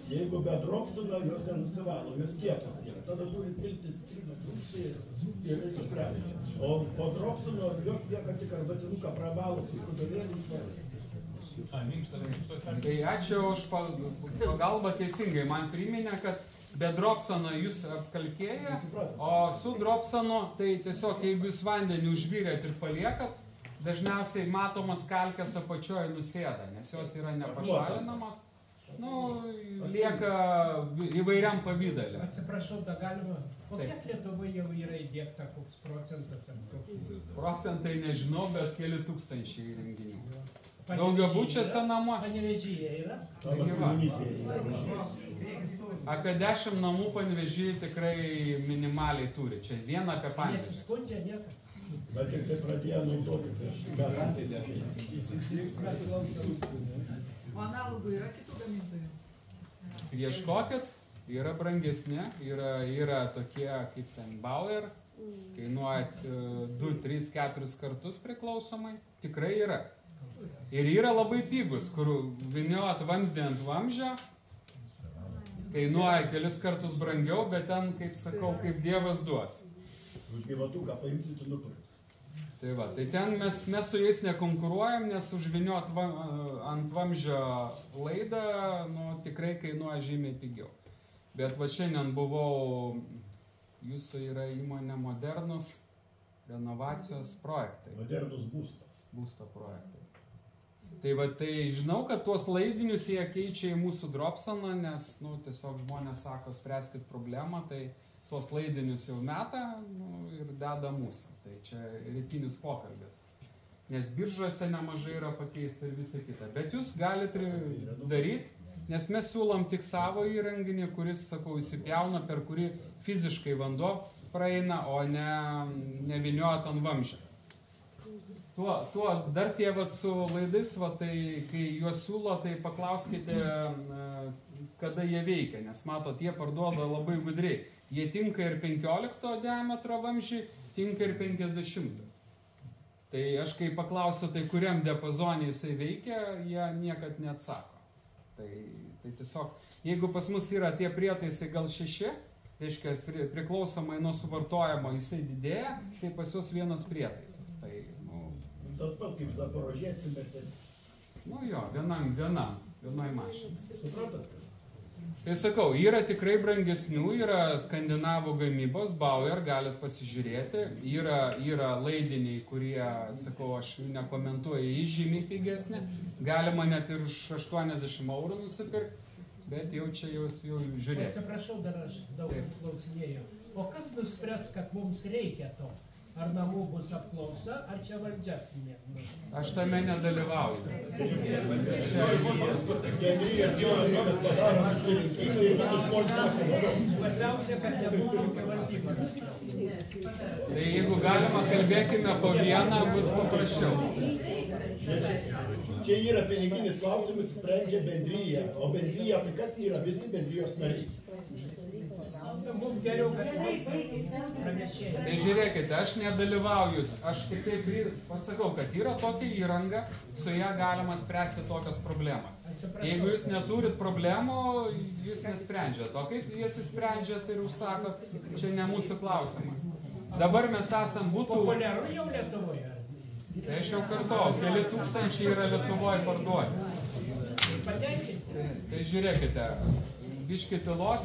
Jeigu be dropsino, jos nenusivalo, jos kietos yra. Tada turi pilti skryną trūksį ir išsprendžia. O po dropsino jos lieka tik arbatinuką pravalus į kudurėlį išvalyti. Tai ačiū už pagalbą teisingai. Man priminė, kad be dropsano jūs apkalkėja, o su dropsanu, tai tiesiog jeigu jūs vandenį užvyrėt ir paliekat, dažniausiai matomas kalkės apačioje nusėda, nes jos yra nepašalinamas. Lieka įvairiam pavydalė. Atsiprašau, da galima. O kiek Lietuvoje jau yra įdiegta, koks procentas ar tokių? Procentai nežinau, bet keli tūkstančiai įrenginių. Daugiabučiuose namuose. Panevėžyje yra? Apie 10 namų Panevėžyje tikrai minimaliai turi. Čia vieną apie Panevėžį. Nesiskundžia nieką. Bet tik tai pradėjo naudotis. O analogų yra kitų gamintojų? Ieškokit, yra brangesni, yra tokie kaip ten Bauer, kainuoja 2, 3, 4 kartus priklausomai, tikrai yra. Ir yra labai pigus, kur vyniot vamzdį ant vamzdžio, kainuoja kelis kartus brangiau, bet ten, kaip sakau, kaip Dievas duos. Už gyvatuką paimsit ir nupirks. Tai va, tai ten mes su jais nekonkuruojam, nes užviniot ant vamzdžio laidą, tikrai kainuoja žymiai pigiau. Bet va šiandien buvau, jūsų yra įmonė Modernus renovacijos projektai. Modernus būstas. Būsto projektai. Tai va, tai žinau, kad tuos laidinius jie keičia į mūsų dropsaną, nes, tiesiog žmonės sako, spręskit problemą, tai tuos laidinius jau meta ir deda mūsų. Tai čia rytinis pokalbis. Nes biržuose nemažai yra pakeista ir visa kita. Bet jūs galite daryti, nes mes siūlom tik savo įrenginį, kuris, sakau, įsipjauna, per kurį fiziškai vanduo praeina, o ne vyniot ant vamzdžio. Tuo dar tie vat su laidais, va, tai kai juos siūlo, tai paklauskite, kada jie veikia, nes matot, jie parduoda labai gudriai. Jie tinka ir 15 diametro vamzdžiai, tinka ir 50. Tai aš kai paklausiu, tai kuriam diapazonė jisai veikia, jie niekad neatsako. Tai tiesiog, jeigu pas mus yra tie prietaisai gal 6, reiškia priklausomai nuo suvartojimo jisai didėja, tai pas juos vienas prietaisas. Tai, tas pats kaip Zaporožėci, Mercedes. Jo, vienai mašinai. Supratat? Tai sakau, yra tikrai brangesnių, yra skandinavų gamybos, Bauer, galit pasižiūrėti, yra laidiniai, kurie, sakau, aš nekomentuoju, žymiai pigesnė, galima net ir už 80 eurų nusipirkti, bet jau čia jau žiūrėti. Atsiprašau, dar aš daug klausinėjau. O kas nuspręs, kad mums reikia to? Ar namų bus apklausa, ar čia valdžia? Aš tame nedalyvauju. Svarbiausia, kad nebūtų valdybos. Tai jeigu galima, kalbėkime po vieną, bus paprasčiau. Čia yra piniginis klausimas, sprendžia bendryja. O bendryja, tai kas yra? Visi bendrijos nariai. Mums geriau, kad pranešėjai. Tai žiūrėkite, aš nedalyvauju, aš tik taip pasakau, kad yra tokia įranga, su ją galima spręsti tokias problemas. Jeigu jūs neturit problemų, jūs nesprendžiat. O kaip jūs įsprendžiat ir užsakot, čia ne mūsų klausimas. Dabar mes esam būtų... Populiaru jau Lietuvoje? Tai aš jau kartuoju, keli tūkstančiai yra Lietuvoje parduoti. Tai žiūrėkite, biški tylos.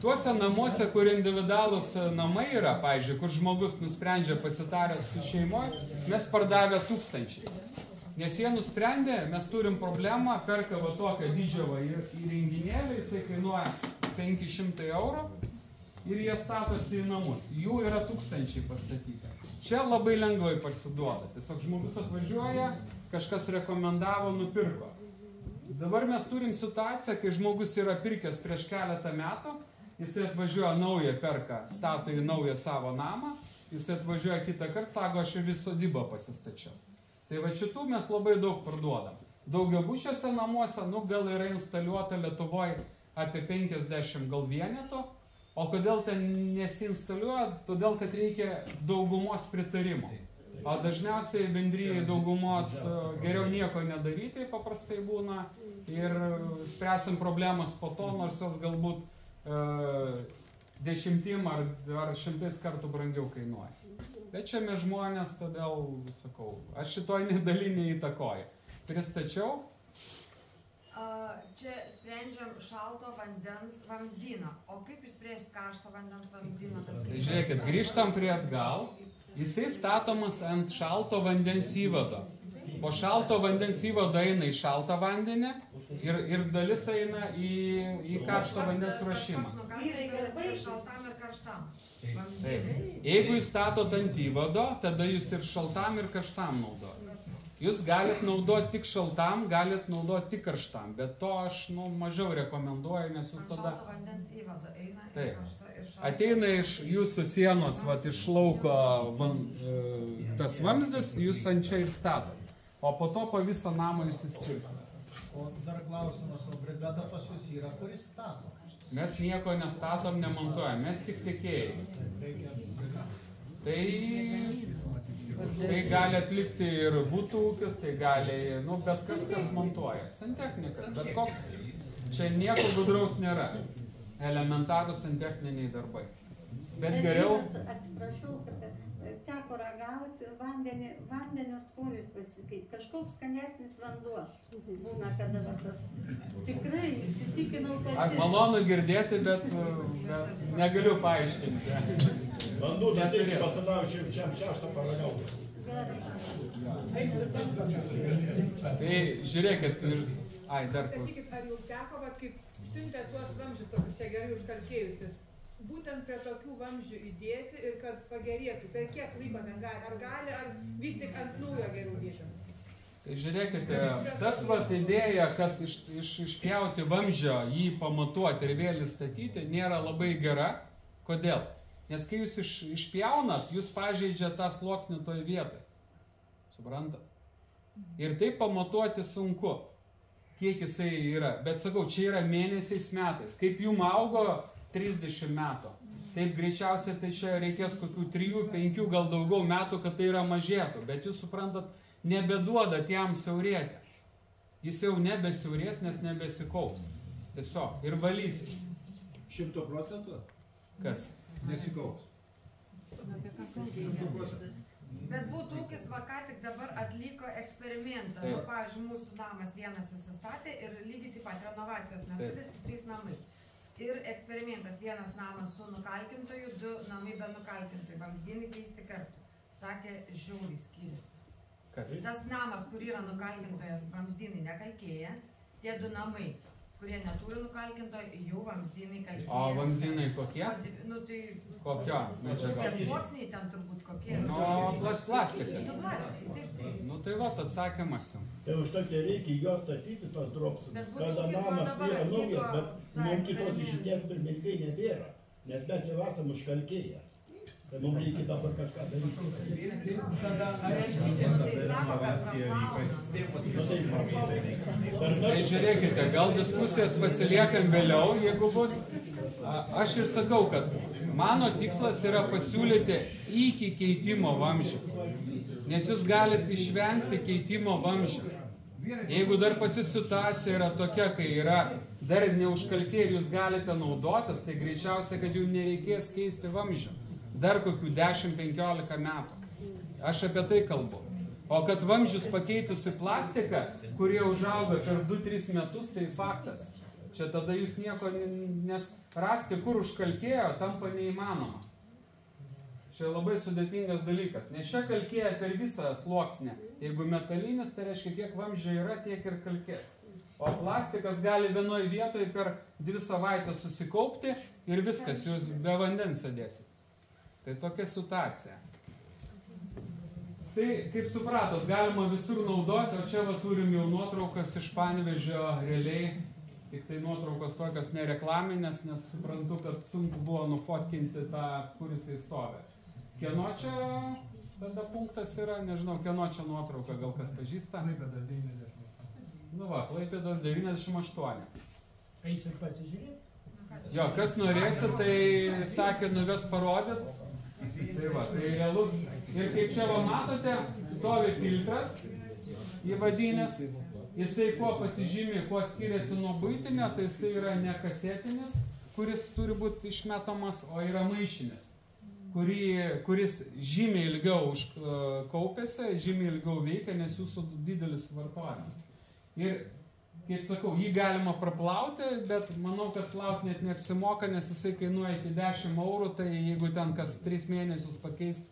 Tuose namuose, kur individualūs namai yra, pavyzdžiui, kur žmogus nusprendžia pasitaręs su šeimoje, mes pardavę 1000. Nes jie nusprendė, mes turim problemą, perka va tokią dydžią įrenginėlį, jisai kainuoja 500 eurų ir jie statosi į namus. Jų yra 1000 pastatyti. Čia labai lengvai parsiduoda. Tiesiog žmogus atvažiuoja, kažkas rekomendavo, nupirko. Dabar mes turim situaciją, kai žmogus yra pirkęs prieš keletą metų, jisai atvažiuoja naują perka, stato į naują savo namą, jisai atvažiuoja kitą kartą, sako, aš ir sodybą pasistačiau. Tai va šitų mes labai daug parduodam. Daugiabučiuose namuose, gal yra instaliuota Lietuvoje apie 50 gal vienetų, o kodėl ten nesiinstaliuoja? Todėl, kad reikia daugumos pritarimo. O dažniausiai bendrijai daugumos geriau nieko nedaryti, paprastai būna, ir spręsim problemas po to, nors jos galbūt 10 ar 100 kartų brangiau kainuoja. Bet čia mes žmonės, todėl sakau, aš šitoj daly neįtakoju. Pristačiau. Čia sprendžiam šalto vandens vamzdyną. O kaip išspręsti karšto vandens vamzdyną? Tai žiūrėkit, grįžtam prie atgal. Jisai statomas ant šalto vandens įvado. Po šalto vandens įvado eina į šaltą vandenį ir dalis eina į karšto vandens ruošimą. Šaltam ir karštam. Jeigu jūs statot ant įvado, tada jūs ir šaltam ir karštam naudojate. Jūs galit naudoti tik šaltam, galit naudoti tik karštam, bet to aš mažiau rekomenduoju, nes jūs tada... Šalto vandens įvado eina į karštą ir šaltą. Ateina iš jūsų sienos, iš lauko tas vamzdis, jūs ant čia ir statot. O po to po visą namą jūs įskirsite. O dar klausimas, o brigada pas jūs yra, kuris stato? Mes nieko nestatom, nemontuojam, mes tik tiekėjai. Tai gali atlikti ir būtų ūkis, tai gali, bet kas montuoja. Santechnikas, bet koks. Čia nieko gudraus nėra. Elementarūs santechniniai darbai. Bet geriau... Atsiprašau, kad teko ragauti vandenio skonis pasikeiti. Kažkoks skanesnis vanduo būna, kada tas tikrai įsitikinau, kad... Malonu girdėti, bet negaliu paaiškinti. Vandu, tai taip pasidavau šiam 6 paragauti. Tai žiūrėkit, dar klausiu. Sakykit, ar jau teko, kaip siuntė tuos vamzdžius, tokius čia gerai užkalkėjusius, būtent prie tokių vamzdžių įdėti ir kad pagerėtų, per kiek laiko ten gali, ar vis tik ant naujo geriau dėti? Tai žiūrėkite, tas idėja, kad išpjauti vamzdžio, jį pamatuoti ir vėl įstatyti, nėra labai gera. Kodėl? Nes kai jūs išpjaunat, jūs pažeidžia tą sluoksnį toj vietoj. Suprantat? Ir tai pamatuoti sunku, kiek jisai yra. Bet sakau, čia yra mėnesiais metais. Kaip jum augo 30 metų. Taip greičiausiai tai čia reikės kokių 3-5, gal daugiau metų, kad tai yra mažėtų. Bet jūs suprantat, nebeduodat jam siaurėti. Jis jau nebesiaurės, nes nebesikaups. Tiesiog. Ir valysis. 100%? Kas? Nesikaups. 100%. Bet būtų ūkis va ką tik dabar atliko eksperimentą. Nu, pavyzdžiui, mūsų namas vienas įsistatė ir lygiai taip pat renovacijos metu visi 3 namai. Ir eksperimentas, vienas namas su nukalkintoju, 2 namai be nukalkintojų. Vamzdynai keisti kartu. Sakė, žiauriai skiriasi. Kas? Tas namas, kur yra nukalkintojas, vamzdynai nekalkėja. Tie 2 namai, kurie neturi nukalkintojo, jų vamzdynai kalkėja. O vamzdynai kokie? Nu tai... Kokio medžiagos? Tie sluoksniai ten turbūt kokie. Nu, plastikas. Nu, plastikai. Nu tai va, atsakymas jums. Tai už to reikia juos statyti, tos dropsinus. Bet Kada būtų namas dabar yra naujas, atliko bet tą mums kitos eksperimentą. išeities pirmininkai nebėra. Nes mes jau esam užkalkėję. Tai mums reikia dabar kažką daryti. Tai žiūrėkite, gal diskusijas pasiliekam vėliau, jeigu bus. Aš ir sakau, kad mano tikslas yra pasiūlyti iki keitimo vamzdžių. Nes jūs galite išvengti keitimo vamzdžių. Jeigu dar pas jūs situacija yra tokia, kai yra dar neužkalkė ir jūs galite naudotis, tai greičiausiai, kad jums nereikės keisti vamzdžių. Dar kokių 10-15 metų. Aš apie tai kalbu. O kad vamzdžius pakeitus į plastiką, kurie užauga per 2-3 metus, tai faktas. Čia tada jūs nieko, nes rasti, kur užkalkėjo, tampa neįmanoma. Čia labai sudėtingas dalykas, nes čia kalkėja per visą sluoksnę. Jeigu metalinis, tai reiškia, kiek vamzdžio yra, tiek ir kalkės. O plastikas gali vienoje vietoje per 2 savaitės susikaupti ir viskas, jūs be vandens sėdėsit. Tai tokia situacija. Tai, kaip supratot, galima visur naudoti, o čia va turim jau nuotraukas iš Panevėžio realiai. Tik tai nuotraukos tokios nereklaminės, nes suprantu, kad sunku buvo nufotkinti tą, kur jisai stovi. Kieno čia tada punktas yra, nežinau, kieno čia nuotrauka, gal kas pažįsta? Klaipėdos 98. Nu va, Klaipėdos 98. Eisim pasižiūrėti? Jo, kas norėsi, tai sakė, nuves parodyt. Tai va, tai realus. Ir kaip čia va matote, stovi filtras įvadinės. Jisai kuo pasižymė, kuo skiriasi nuo buitinio, tai jisai yra ne kasetinis, kuris turi būti išmetamas, o yra maišinis, kuris žymiai ilgiau kaupėsi, žymiai ilgiau veikia, nes jūsų didelis vartojimas. Ir, kaip sakau, jį galima praplauti, bet manau, kad plauti net neapsimoka, nes jisai kainuoja iki 10 eurų, tai jeigu ten kas 3 mėnesius pakeis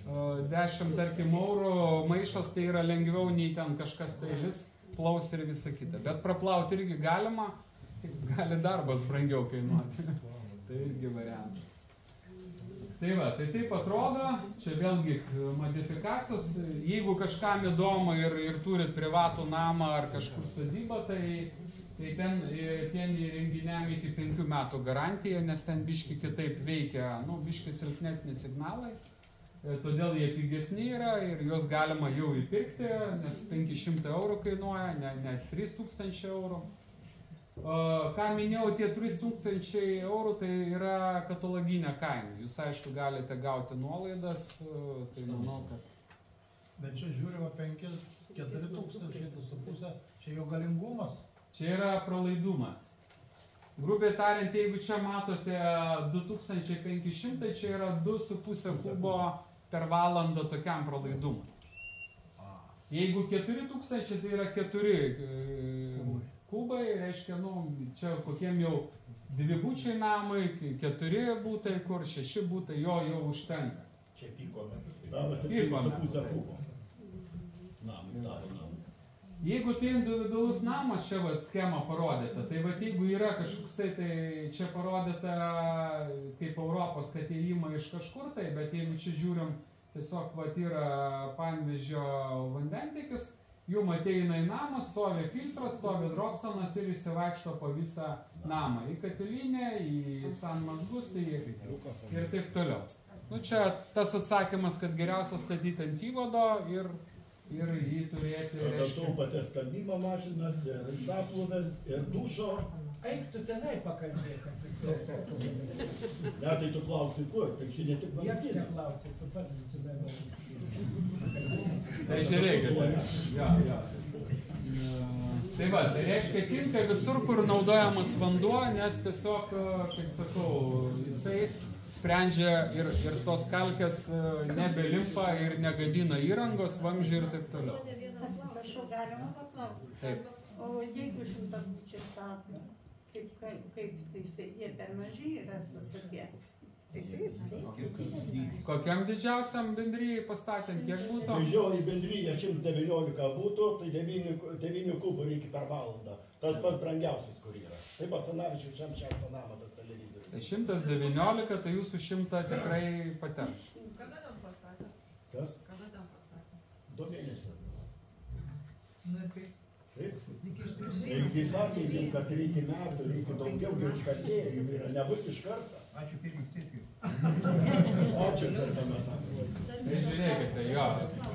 10, tarkim, eurų maišas, tai yra lengviau nei ten kažkas tai lis, plaus ir visa kita. Bet praplauti irgi galima, gali darbas brangiau kainuoti. Tai irgi variantas. Tai va, tai taip atrodo, čia vėlgi modifikacijos. Jeigu kažkam įdomu ir turit privatų namą ar kažkur sodybą, tai ten įrenginiam iki 5 metų garantija, nes ten biški kitaip veikia, biški silpnesni signalai. Todėl jie pigesni yra ir juos galima jau įpirkti, nes 500 eurų kainuoja, ne 3000 eurų. Ką minėjau, tie 3000 eurų tai yra kataloginė kaina. Jūs, aišku, galite gauti nuolaidas, tai manau, kad... Bet čia žiūrima 4 tūkstančiai, 2,5, čia jo galingumas. Čia yra pralaidumas. Grubiai tariant, jeigu čia matote 2500, čia yra 2,5 kubo per valandą tokiam pralaidumui. Jeigu 4000, tai yra 4 kubai, reiškia, čia kokiem jau 2 bučiai namai, 4 būtai, kur 6 būtai, jo jau užtenka. Čia pyko metus. Tavo 7,5 kubo. Tavo. Jeigu tai individualus namas, čia va schema parodyta, tai va jeigu yra kažkoksai, tai čia parodyta kaip Europos atėjimą iš kažkur tai, bet jeigu čia žiūrim, tiesiog va yra Panevėžio vandentekis, jum ateina į namą, stovi filtras, stovi dropsanas ir išsivaikšto po visą namą, į katilinę, į sanmazgus ir taip toliau. Nu, čia tas atsakymas, kad geriausia statyti ant įvado ir jį turėti. Tada tu paties skalbimo mašinas, ir indaplovės, ir dušo. Eik tu tenai pakalbėk. Ne, tai tu klausi kur, tai čia ne tik Niekas valstybė. neklausė, tu pats atsidaviau. Tai žiūrėkite. Tai va, tai reiškia tinka visur, kur naudojamas vanduo, nes tiesiog, kaip sakau, jisai sprendžia ir tos kalkės nebelimpa ir negadina įrangos, vamzdžių ir taip toliau. Prašau, galima paklausti. Taip. O jeigu 100 bučių stato, kaip tai jie per maži yra tokie? Kokiam didžiausiam bendryjai pastatėm, kiek būtų? Didžioji bendryja 119 būtų, tai 9 kubų reikia per valandą. Tas pats brangiausias, kur yra. Tai Basanavičius šiam šešto namą tas televizorius. Tai 119, tai jūsų 100 tikrai patens. Kada tam pastatė? Kas? Kada tam pastatė? 2 mėnesius. Na tai. Taip. Irgi sakėm, kad reikia metų, reikia daugiau, jau iškartėjų yra, nebūti iš karto. Ačiū pirmininkas. Ačiū kartą mes sakome. Tai žiūrėkite, jo,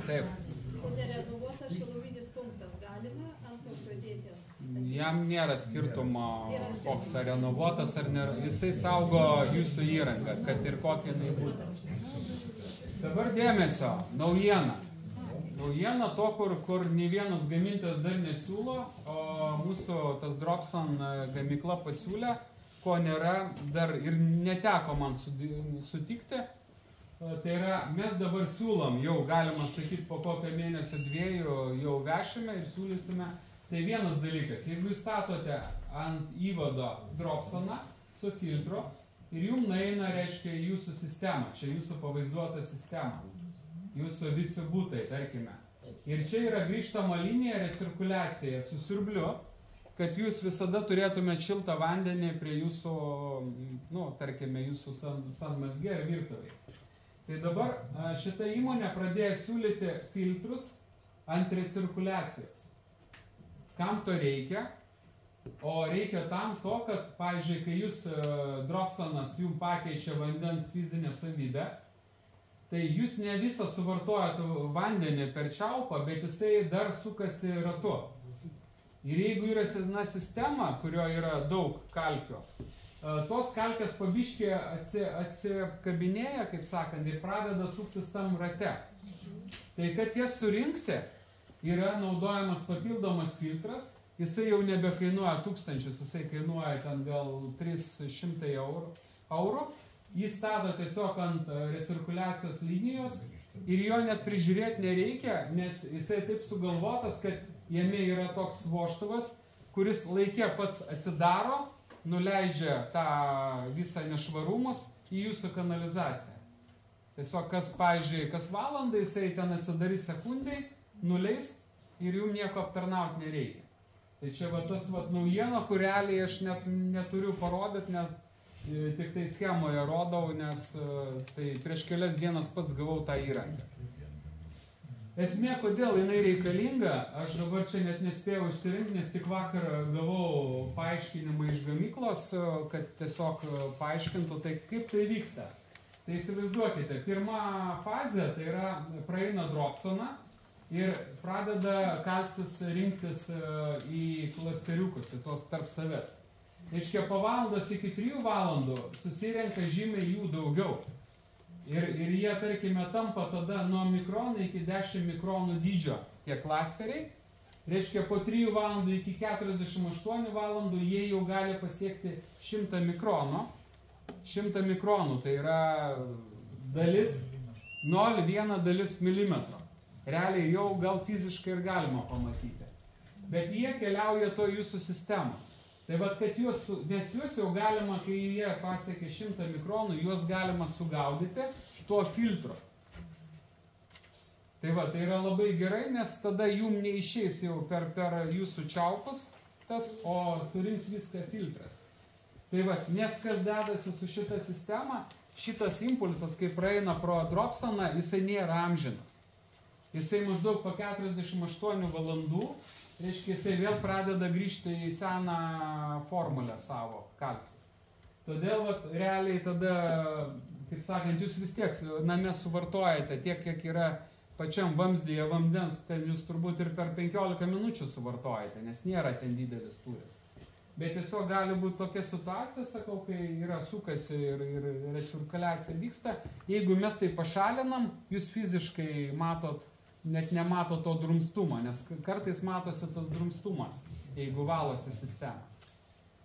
taip. Nerenovuotas šiluminis punktas galima ant to pradėti? Jam nėra skirtumo, koks ar renovuotas ar nėra. Jisai saugo jūsų įrangą, kad ir kokia jinai būtų. Dabar dėmesio, naujiena. Naujiena to, kur nei vienas gamintojas dar nesiūlo, o mūsų tas Dropson gamykla pasiūlė, ko nėra dar ir neteko man sutikti. Tai yra, mes dabar siūlom, jau galima sakyti, po kokio mėnesio 2 jau vešime ir siūlysime. Tai vienas dalykas, jeigu jūs statote ant įvado Dropsoną su filtru ir jums nueina, reiškia, jūsų sistema, čia jūsų pavaizduota sistema, jūsų visi būtai, tarkime. Ir čia yra grįžtama linija recirkuliacija su siurbliu, kad jūs visada turėtumėte šiltą vandenį prie jūsų, nu, tarkime, jūsų sanmazge ir virtuvėje. Tai dabar šita įmonė pradėjo siūlyti filtrus ant recirkuliacijos. Kam to reikia? O reikia tam to, kad, pavyzdžiui, kai jūs Dropsonas jums pakeičia vandens fizinę savybę, tai jūs ne visą suvartojat vandenį per čiaupą, bet jisai dar sukasi ratu. Ir jeigu yra sena sistema, kurio yra daug kalkio, tos kalkės pabiškė atsikabinėja, kaip sakant, ir pradeda suktis tam rate. Tai kad jas surinkti, yra naudojamas papildomas filtras, jisai jau nebekainuoja 1000, jisai kainuoja ten gal 300 eurų. Jis stato tiesiog ant recirkuliacijos linijos ir jo net prižiūrėti nereikia, nes jisai taip sugalvotas, kad jame yra toks vožtuvas, kuris laikė pats atsidaro, nuleidžia tą visą nešvarumus į jūsų kanalizaciją. Tiesiog kas, pavyzdžiui, kas valandą jisai ten atsidarys sekundai, nuleis ir jums nieko aptarnauti nereikia. Tai čia va tas va naujiena, kur realiai aš net neturiu parodyti, nes tik tai schemoje rodau, nes tai prieš kelias dienas pats gavau tą įrangą. Esmė, kodėl jinai reikalinga, aš dabar čia net nespėjau išsirinkti, nes tik vakar gavau paaiškinimą iš gamyklos, kad tiesiog paaiškintų, tai kaip tai vyksta. Tai įsivaizduokite, pirma fazė, tai yra praeina Dropsoną ir pradeda kalcis rinktis į klasteriukus, į tos tarp savęs. Reiškia, po valandos iki 3 valandų susirenka žymiai jų daugiau. Ir jie, tarkime, tampa tada nuo mikronų iki 10 mikronų dydžio tie klasteriai. Reiškia, po 3 valandų iki 48 valandų jie jau gali pasiekti 100 mikronų. 100 mikronų, tai yra dalis 0,1 dalis milimetro. Realiai jau gal fiziškai ir galima pamatyti. Bet jie keliauja to jūsų sistemą. Tai va, kad nes juos jau galima, kai jie pasiekia 100 mikronų, juos galima sugaudyti tuo filtru. Tai va, tai yra labai gerai, nes tada jum neišeis jau per jūsų čiaupus tas, o surinks viską filtras. Tai va, nes kas dedasi su šita sistema, šitas impulsas, kai praeina pro Dropsoną, jisai nėra amžinas. Jisai maždaug po 48 valandų reiškia, jisai vėl pradeda grįžti į seną formulę savo kalcis. Todėl realiai tada, kaip sakant, jūs vis tiek name suvartojate tiek, kiek yra pačiam vamzdyje vandens, ten jūs turbūt ir per 15 minučių suvartojate, nes nėra ten didelis tūris. Bet tiesiog gali būti tokia situacija, sakau, kai yra sukasi ir recirkuliacija vyksta. Jeigu mes tai pašalinam, jūs fiziškai matot, net nematot to drumstumo, nes kartais matosi tas drumstumas, jeigu valosi sistema.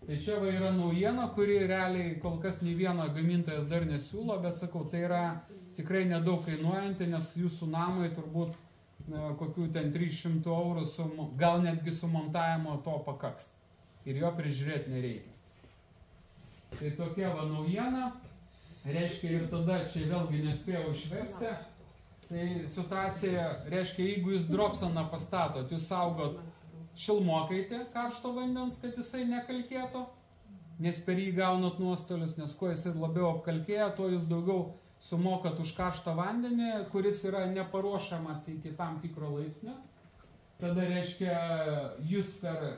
Tai čia va yra naujiena, kuri realiai kol kas nei vieno gamintojas dar nesiūlo, bet sakau, tai yra tikrai nedaug kainuojanti, nes jūsų namui turbūt kokių ten 300 eurų, gal netgi su montavimo to pakaks. Ir jo prižiūrėti nereikia. Tai tokia va naujiena, reiškia ir tada čia vėlgi nespėjau išversti, tai situacija, reiškia, jeigu jūs dropsaną pastatot, jūs saugot šilmokaitę karšto vandens, kad jisai nekalkėtų, nes per jį gaunat nuostolius, nes kuo jisai labiau apkalkėja, tuo jūs daugiau sumokat už karštą vandenį, kuris yra neparuošiamas iki tam tikro laipsnio. Tada reiškia, jūs per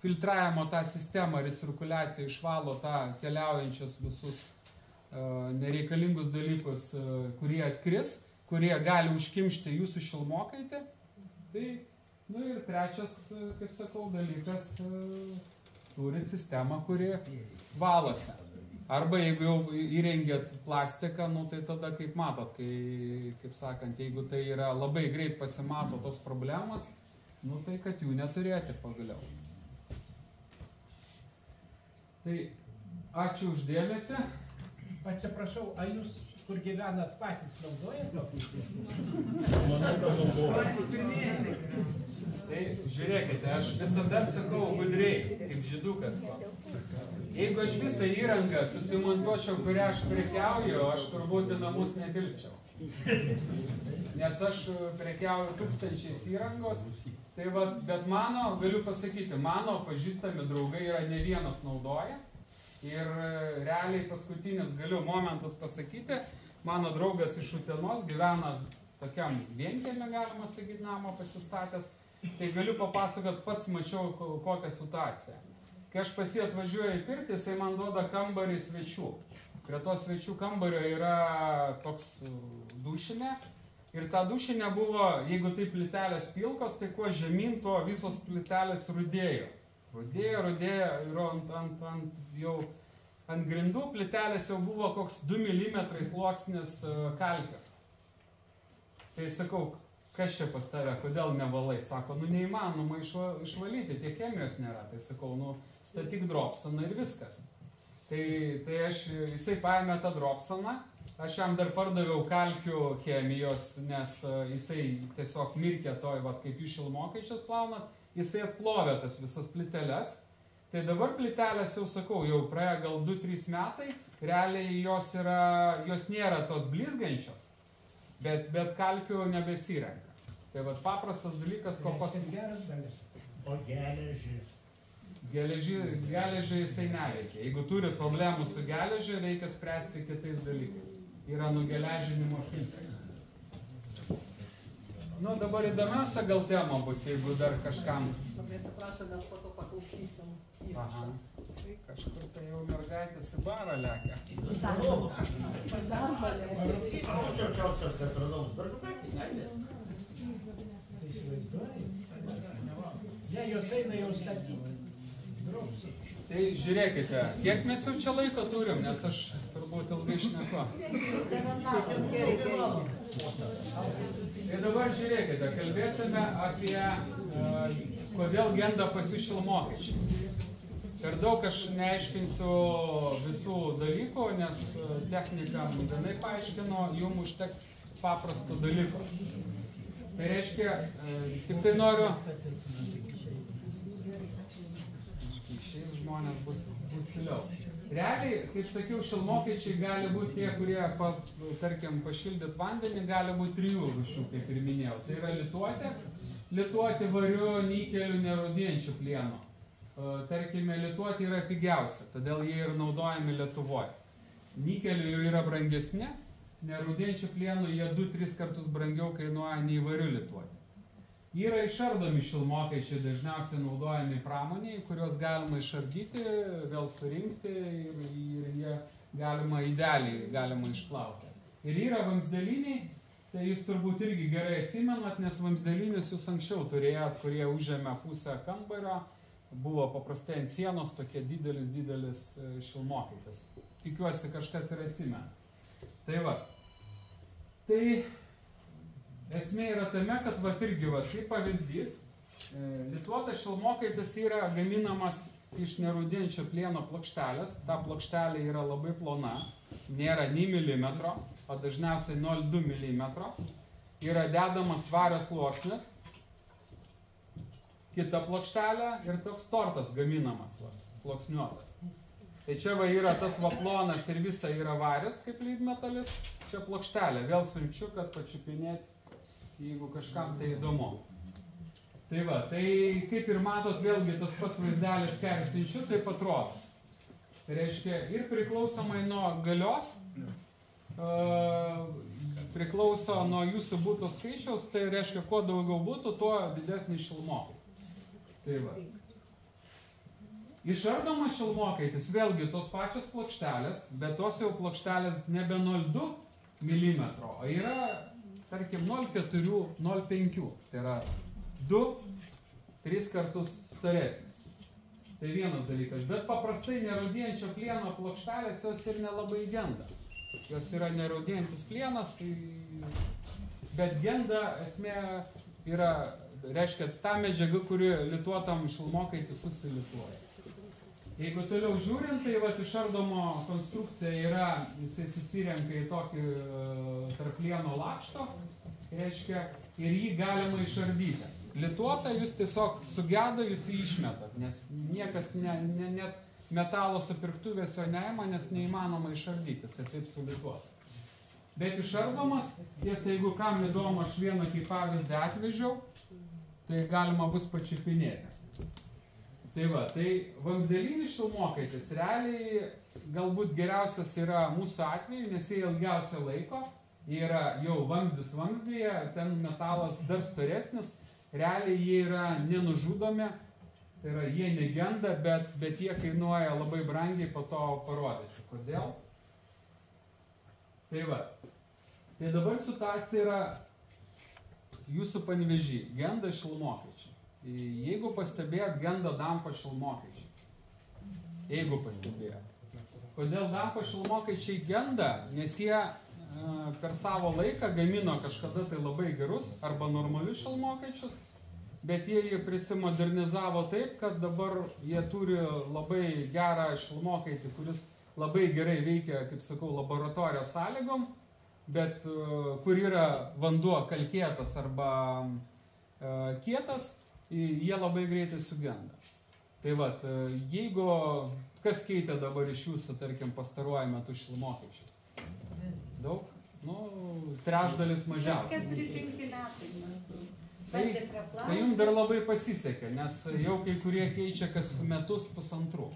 filtravimo tą sistemą recirkuliaciją išvalo tą keliaujančius visus nereikalingus dalykus, kurie atkris, kurie gali užkimšti jūsų šilmokaitę. Tai, nu ir trečias, kaip sakau, dalykas, turit sistemą, kuri valosi. Arba jeigu jau įrengėt plastiką, nu tai tada, kaip matot, kai, kaip sakant, jeigu tai yra labai greit pasimato tos problemos, nu tai kad jų neturėti pagaliau. Tai ačiū uždėmesi. Atsiprašau, ar jūs, kur gyvenat, patys naudojat tokį? Tai žiūrėkite, aš visada sakau gudriai, kaip žydukas koks. Jeigu aš visą įrangą susimontuočiau, kurią aš prekiauju, aš turbūt į namus netilpčiau. Nes aš prekiauju tūkstančiais įrangos. Tai va, bet mano, galiu pasakyti, mano pažįstami draugai yra ne vienas naudoja. Ir realiai paskutinis galiu momentas pasakyti, mano draugas iš Utenos gyvena tokiam vienkieme, galima sakyti, namo pasistatęs. Tai galiu papasakot, pats mačiau kokią situaciją. Kai aš pas jį atvažiuoju į pirtį, jisai man duoda kambarį svečių. Prie to svečių kambario yra toks dušinė. Ir ta dušinė buvo, jeigu tai plytelės pilkos, tai kuo žemyn, tuo visos plytelės rudėjo. Rudėjo ir jau ant grindų plytelės jau buvo koks 2 mm sluoksnis kalkio. Tai sakau, kas čia pas tave, kodėl nevalai? Sako, nu neįmanoma išvalyti, tiek chemijos nėra. Tai sakau, nu statyk dropsaną ir viskas. Tai jisai paėmė tą dropsaną. Aš jam dar pardaviau kalkių chemijos, nes jisai tiesiog mirkė toj, va, kaip jūs šilmokaičius plaunat, jisai atplovė tas visas plyteles. Tai dabar plytelės, jau sakau, jau praėjo gal 2-3 metai, realiai jos nėra tos blizgančios, bet kalkių nebesirenka. Tai va, paprastas dalykas, ko pas... O geležį? Geležį jisai neveikia. Jeigu turi problemų su geležiu, reikia spręsti kitais dalykais. Yra nugeležinimo filtrai. Nu, dabar įdomiausia gal tema bus, jeigu dar kažkam... Labai atsiprašau, mes po to paklausysim. Aha. Tai kažkur tai jau mergaitės į barą lekia. Ne, jos eina jau statyti. Tai žiūrėkite, kiek mes jau čia laiko turim, nes aš turbūt ilgai šneku. Tai dabar žiūrėkite, kalbėsime apie kodėl genda pas jus šilmokaičiai. Per daug aš neaiškinsiu visų dalykų, nes technika vienai paaiškino, jums užteks paprasto dalyko. Tai reiškia, tik tai noriu... Šiais žmonės bus tyliau. Realiai, kaip sakiau, šilmokaičiai gali būti tie, kurie, tarkim, pašildyt vandenį, gali būti 3 rūšių, kaip ir minėjau. Tai yra lituoti variu, nikeliu, nerūdijančiu plienu. Tarkime, lituoti yra pigiausia, todėl jie ir naudojami Lietuvoje. Nikeliu jau yra brangesni, nerūdijančiu plienu jie 2-3 kartus brangiau kainuoja nei variu lituoti. Yra išardomi šilmokaičiai, dažniausiai naudojami pramoniai, kuriuos galima išardyti, vėl surinkti ir jie idealiai galima išplauti. Ir yra vamsdeliniai, tai jūs turbūt irgi gerai atsimenat, nes vamsdelinius jūs anksčiau turėjot, kurie užėmė pusę kambario, buvo paprastai ant sienos tokie didelis šilmokaitis. Tikiuosi, kažkas ir atsimena. Tai va. Tai esmė yra tame, kad irgi, kaip pavyzdys, lituotas šilmokaitis yra gaminamas iš nerūdijančio plieno plokštelės. Ta plokštelė yra labai plona, nėra nei milimetro, o dažniausiai 0,2 milimetro. Yra dedamas vario sluoksnis, kita plokštelė ir toks tortas gaminamas, sluoksniuotas. Tai čia yra tas plonas ir visa yra varis kaip lydmetalis, čia plokštelė. Vėl siunčiu, kad pačiupinėti, jeigu kažkam tai įdomu. Tai va, tai kaip ir matot, vėlgi tas pats vaizdelis, ką ir siunčiu, taip atrodo. Tai reiškia, ir priklausomai nuo galios, priklauso nuo jūsų būtų skaičiaus, tai reiškia, kuo daugiau būtų, tuo didesnis šilmokaitis. Tai va. Išardomas šilmokaitis, vėlgi tos pačios plokštelės, bet tos jau plokštelės nebe 0,2 mm, o yra, tarkim, 0,4, 0,5. Tai yra 2-3 kartus storesnis. Tai vienas dalykas. Bet paprastai nerūdijančio plieno plokštelės jos ir nelabai genda. Jos yra nerūdijantis plienas, bet genda esmė yra, reiškia, ta medžiaga, kuri lituotam šilmokaitį susilituoja. Jeigu toliau žiūrint, tai išardomo konstrukcija yra, jisai susirenka į tokį tarp plieno lakšto, reiškia, ir jį galima išardyti. Lituotą jūs tiesiog sugedo, jūs jį išmetat, nes niekas net metalo supirktuvės jo neima, nes neįmanoma išardyti, jisai taip sulituota. Bet išardomas, tiesa, jeigu kam įdomu, aš vieną kaip pavyzdį atvežiau, tai galima bus pačiupinėti. Tai va, tai vamsdelinis šilmokaitis realiai galbūt geriausias yra mūsų atveju, nes jie ilgiausia laiko, jie yra jau vamzdis vamzdyje, ten metalas dar storesnis, realiai jie yra nenužudomi, tai yra jie negenda, bet jie kainuoja labai brangiai, po to parodysiu. Kodėl? Tai va, tai dabar situacija yra jūsų Panevėžy, genda šilmokaičiai. Jeigu pastebėjot, genda dampo šilmokaičiai. Jeigu pastebėjot. Kodėl dampo šilmokaičiai genda? Nes jie per savo laiką gamino kažkada tai labai gerus arba normalius šilmokaičius, bet jie prisimodernizavo taip, kad dabar jie turi labai gerą šilmokaitį, kuris labai gerai veikia, kaip sakau, laboratorijos sąlygom, bet kur yra vanduo kalkėtas arba kietas, jie labai greitai sugenda. Tai vat, jeigu kas keitė dabar iš jūsų, tarkim, pastaruoju metu šilmokaičius? Daug? Nu, trečdalis mažiausiai. 4-5 metai. Tai jums dar labai pasisekė, nes jau kai kurie keičia kas metus pusantrų.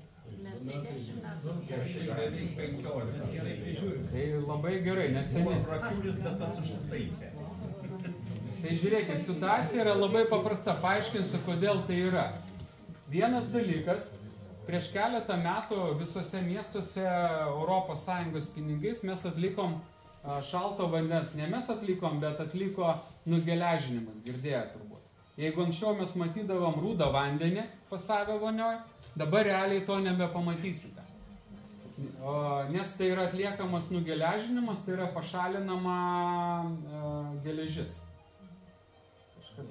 Tai labai gerai, nes seniai. Tai žiūrėkit, situacija yra labai paprasta, paaiškinsiu, kodėl tai yra. Vienas dalykas, prieš keletą metų visose miestuose ES pinigais mes atlikom šalto vandens. Ne mes atlikom, bet atliko nugeležinimas, girdėjote turbūt. Jeigu anksčiau mes matydavom rūdą vandenį pas save vonioj, dabar realiai to nebepamatysite. Nes tai yra atliekamas nugeležinimas, tai yra pašalinama geležis. Tai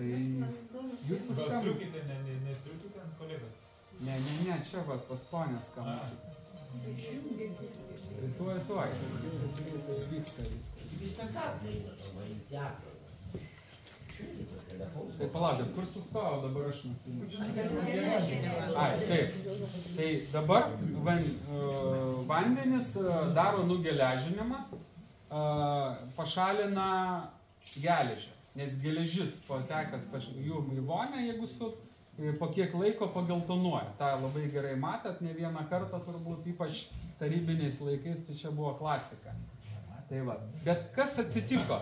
jūs suskambukite, nestriukite ant kolegos. Ne, čia va, pas ponės skamba. Tuoj. Vyksta viskas. Tai palaukit, kur sustojau, dabar aš nusimušiu. Taip. Tai dabar vandenis daro nugeležinimą, pašalina geležį, nes geležis patekęs jų į vonę, jeigu po kiek laiko pageltonuoja. Ta labai gerai matot, ne vieną kartą turbūt, ypač tarybiniais laikais, tai čia buvo klasika. Tai va. Bet kas atsitiko?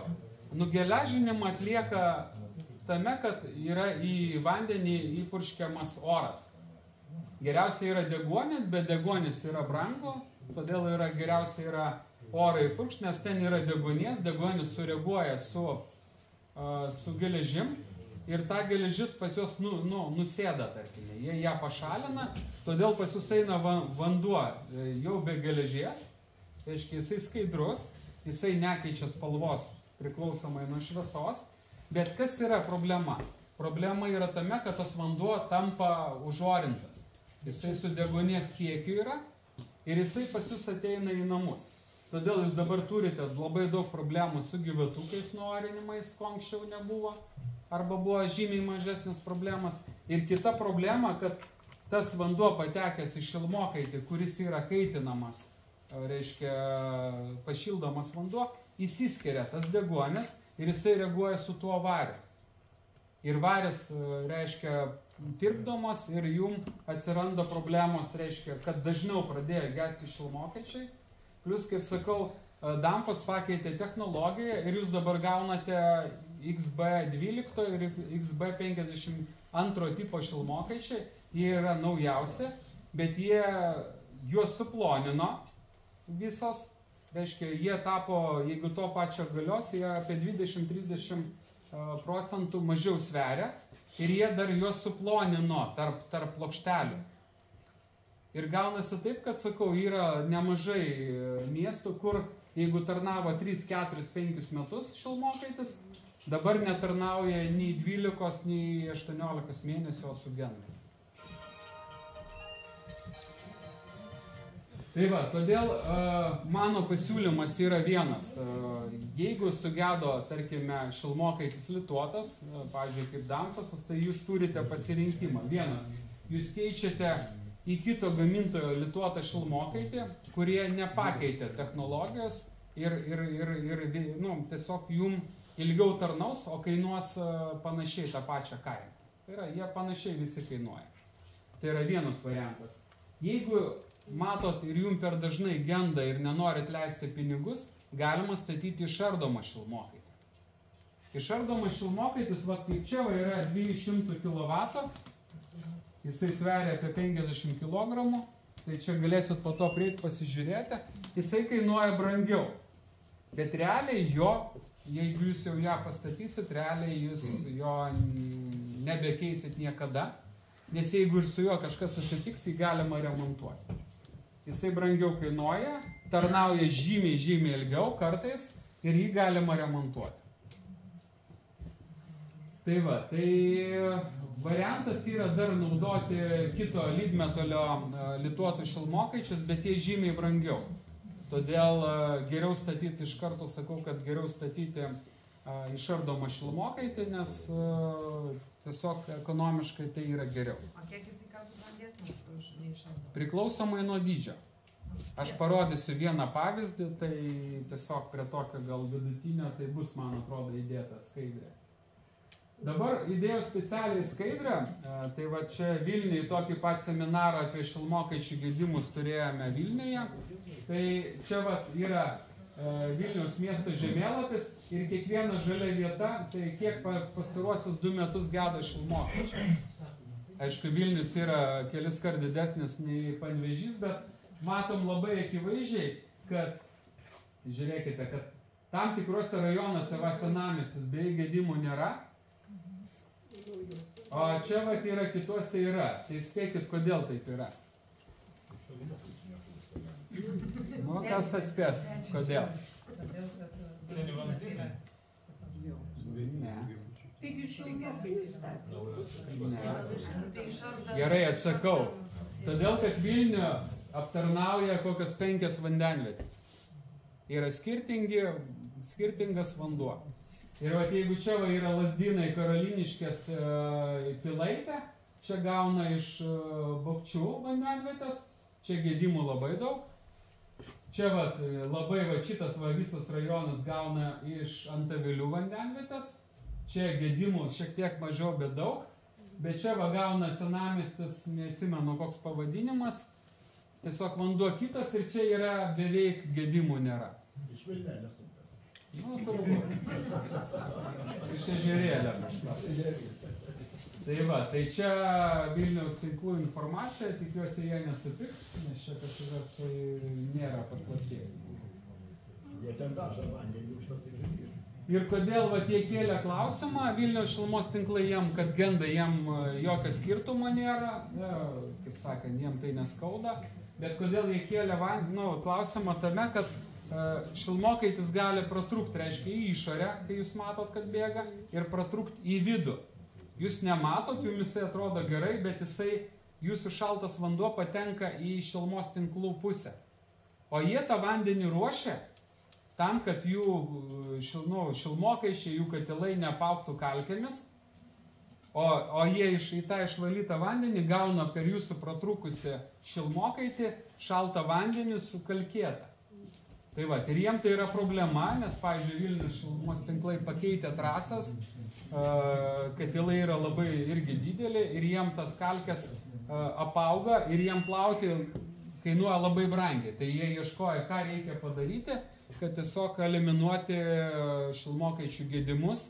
Nugeležinimą atlieka tame, kad yra į vandenį įpurškiamas oras. Geriausia yra deguonis, bet deguonis yra brangu, todėl geriausia yra orą įpurkšti, nes ten yra deguonies, deguonis sureaguoja su geležim ir ta geležis pas juos nusėda, tarkime, jie ją pašalina, todėl pas jūs eina vanduo jau be geležies, reiškia jisai skaidrus, jisai nekeičia spalvos priklausomai nuo šviesos, bet kas yra problema? Problema yra tame, kad tas vanduo tampa užorintas, jisai su deguonies kiekiu yra ir jisai pas jūs ateina į namus. Todėl jūs dabar turite labai daug problemų su gyvatukais nuorinimais, ko anksčiau nebuvo, arba buvo žymiai mažesnis problemas. Ir kita problema, kad tas vanduo patekęs į šilmokaitį, kuris yra kaitinamas, reiškia pašildomas vanduo, įsiskiria tas deguonis ir jisai reaguoja su tuo variu. Ir varis, reiškia, tirpdomas ir jum atsiranda problemos, reiškia, kad dažniau pradėjo gesti šilmokaičiai. Plus, kaip sakau, Danfoss pakeitė technologiją ir jūs dabar gaunate XB12 ir XB52 tipo šilmokaičiai. Jie yra naujausi, bet juos suplonino visos. Reiškia, jie tapo, jeigu to pačio galios, jie apie 20-30% mažiau sveria ir jie dar juos suplonino tarp plokštelių. Ir gaunasi taip, kad, sakau, yra nemažai miestų, kur jeigu tarnavo 3, 4, 5 metus šilmokaitis, dabar netarnauja nei 12, nei 18 mėnesių, o sugenda. Tai va, todėl mano pasiūlymas yra vienas. Jeigu sugedo, tarkime, šilmokaitis lituotas, pavyzdžiui, kaip Danfossas, tai jūs turite pasirinkimą. Vienas, jūs keičiate į kito gamintojo lituotą šilmokaitį, kurie nepakeitė technologijos ir tiesiog jum ilgiau tarnaus, o kainuos panašiai tą pačią kainą. Tai yra, jie panašiai visi kainuoja. Tai yra vienas variantas. Jeigu matot ir jum per dažnai genda ir nenorit leisti pinigus, galima statyti išardomą šilmokaitį. Išardomas šilmokaitis, va kaip čia yra 200 kW, jisai sveria apie 50 kg, tai čia galėsit po to prieiti pasižiūrėti, jisai kainuoja brangiau. Bet realiai jeigu jūs jau ją pastatysit, realiai jūs jo nebekeisit niekada, nes jeigu ir su juo kažkas atsitiks, jį galima remontuoti. Jisai brangiau kainuoja, tarnauja žymiai ilgiau kartais ir jį galima remontuoti. Tai va, variantas yra dar naudoti kito lydmetolio lituotus šilmokaičius, bet jie žymiai brangiau. Todėl geriau statyti, iš karto sakau, kad geriau statyti išardomą šilmokaitį, nes tiesiog ekonomiškai tai yra geriau. O kiek jis kartų brangesnis už neišardomą? Priklausomai nuo dydžio. Aš parodysiu vieną pavyzdį, tai tiesiog prie tokio gal vidutinio, tai bus, man atrodo, įdėta skaidrė. Dabar įdėjau specialiai skaidrę, tai va čia Vilniuje tokį pat seminarą apie šilmokaičių gedimus turėjome Vilniuje. Tai čia va yra Vilniaus miesto žemėlapis ir kiekviena žalia vieta, tai kiek pastaruosius 2 metus gedo šilmokaičiai. Aišku, Vilnius yra kelis kart didesnis nei Panevėžys, bet matom labai akivaizdžiai, kad, žiūrėkite, kad tam tikrose rajonuose va senamiestis beveik gedimų nėra. O čia va yra kituose yra. Tai spėkit, kodėl taip yra. Nu, kas atspės, kodėl? Seni vamzdynai. Ne. Taigi šilumos įstatymą. Ne. Gerai, atsakau. Todėl, kad Vilnių aptarnauja kokias 5 vandenvietės. Yra skirtingas vanduo. Ir vat, jeigu čia va yra Lazdynai Karoliniškės Pilaitė, čia gauna iš Bokčių vandenvietės, čia gedimų labai daug. Čia vat, labai va, šitas va, visas rajonas gauna iš Antavilių vandenvietės, čia gedimų šiek tiek mažiau, bet daug. Bet čia va gauna senamiestis, neatsimenu koks pavadinimas, tiesiog vanduo kitas ir čia yra beveik gedimų nėra. Iš Vilnelės upės. Nu, turbūt. Iš ežerėlio kažką. Tai va, tai čia Vilniaus tinklų informacija, tikiuosi jie nesupyks, nes čia kažkas tai nėra paslapties. Jie ten dažo vandenį už tas ir. Ir kodėl va tie kėlė klausimą, Vilniaus šilumos tinklai jiem, kad genda jiem jokio skirtumo nėra, kaip sakant, jiem tai neskauda, bet kodėl jie kėlė klausimą tame, kad šilmokaitis gali pratrūkti, reiškia, į išorę, kai jūs matot, kad bėga, ir pratrūkti į vidų. Jūs nematot, jums jisai atrodo gerai, bet jūsų šaltas vanduo patenka į šilumos tinklų pusę. O jie tą vandenį ruošia tam, kad jų šilmokaičiai, jų katilai neapaugtų kalkėmis, o jie į tą išvalytą vandenį gauna per jūsų pratrūkusią šilmokaitį šaltą vandenį sukalkėtą. Tai va, ir jiem tai yra problema, nes, pavyzdžiui, Vilniaus šilumos tinklai pakeitė trasas, katilai yra labai irgi dideli ir jiem tas kalkės apauga ir jiem plauti kainuoja labai brangiai. Tai jie ieškoja, ką reikia padaryti, kad tiesiog eliminuoti šilmokaičių gedimus,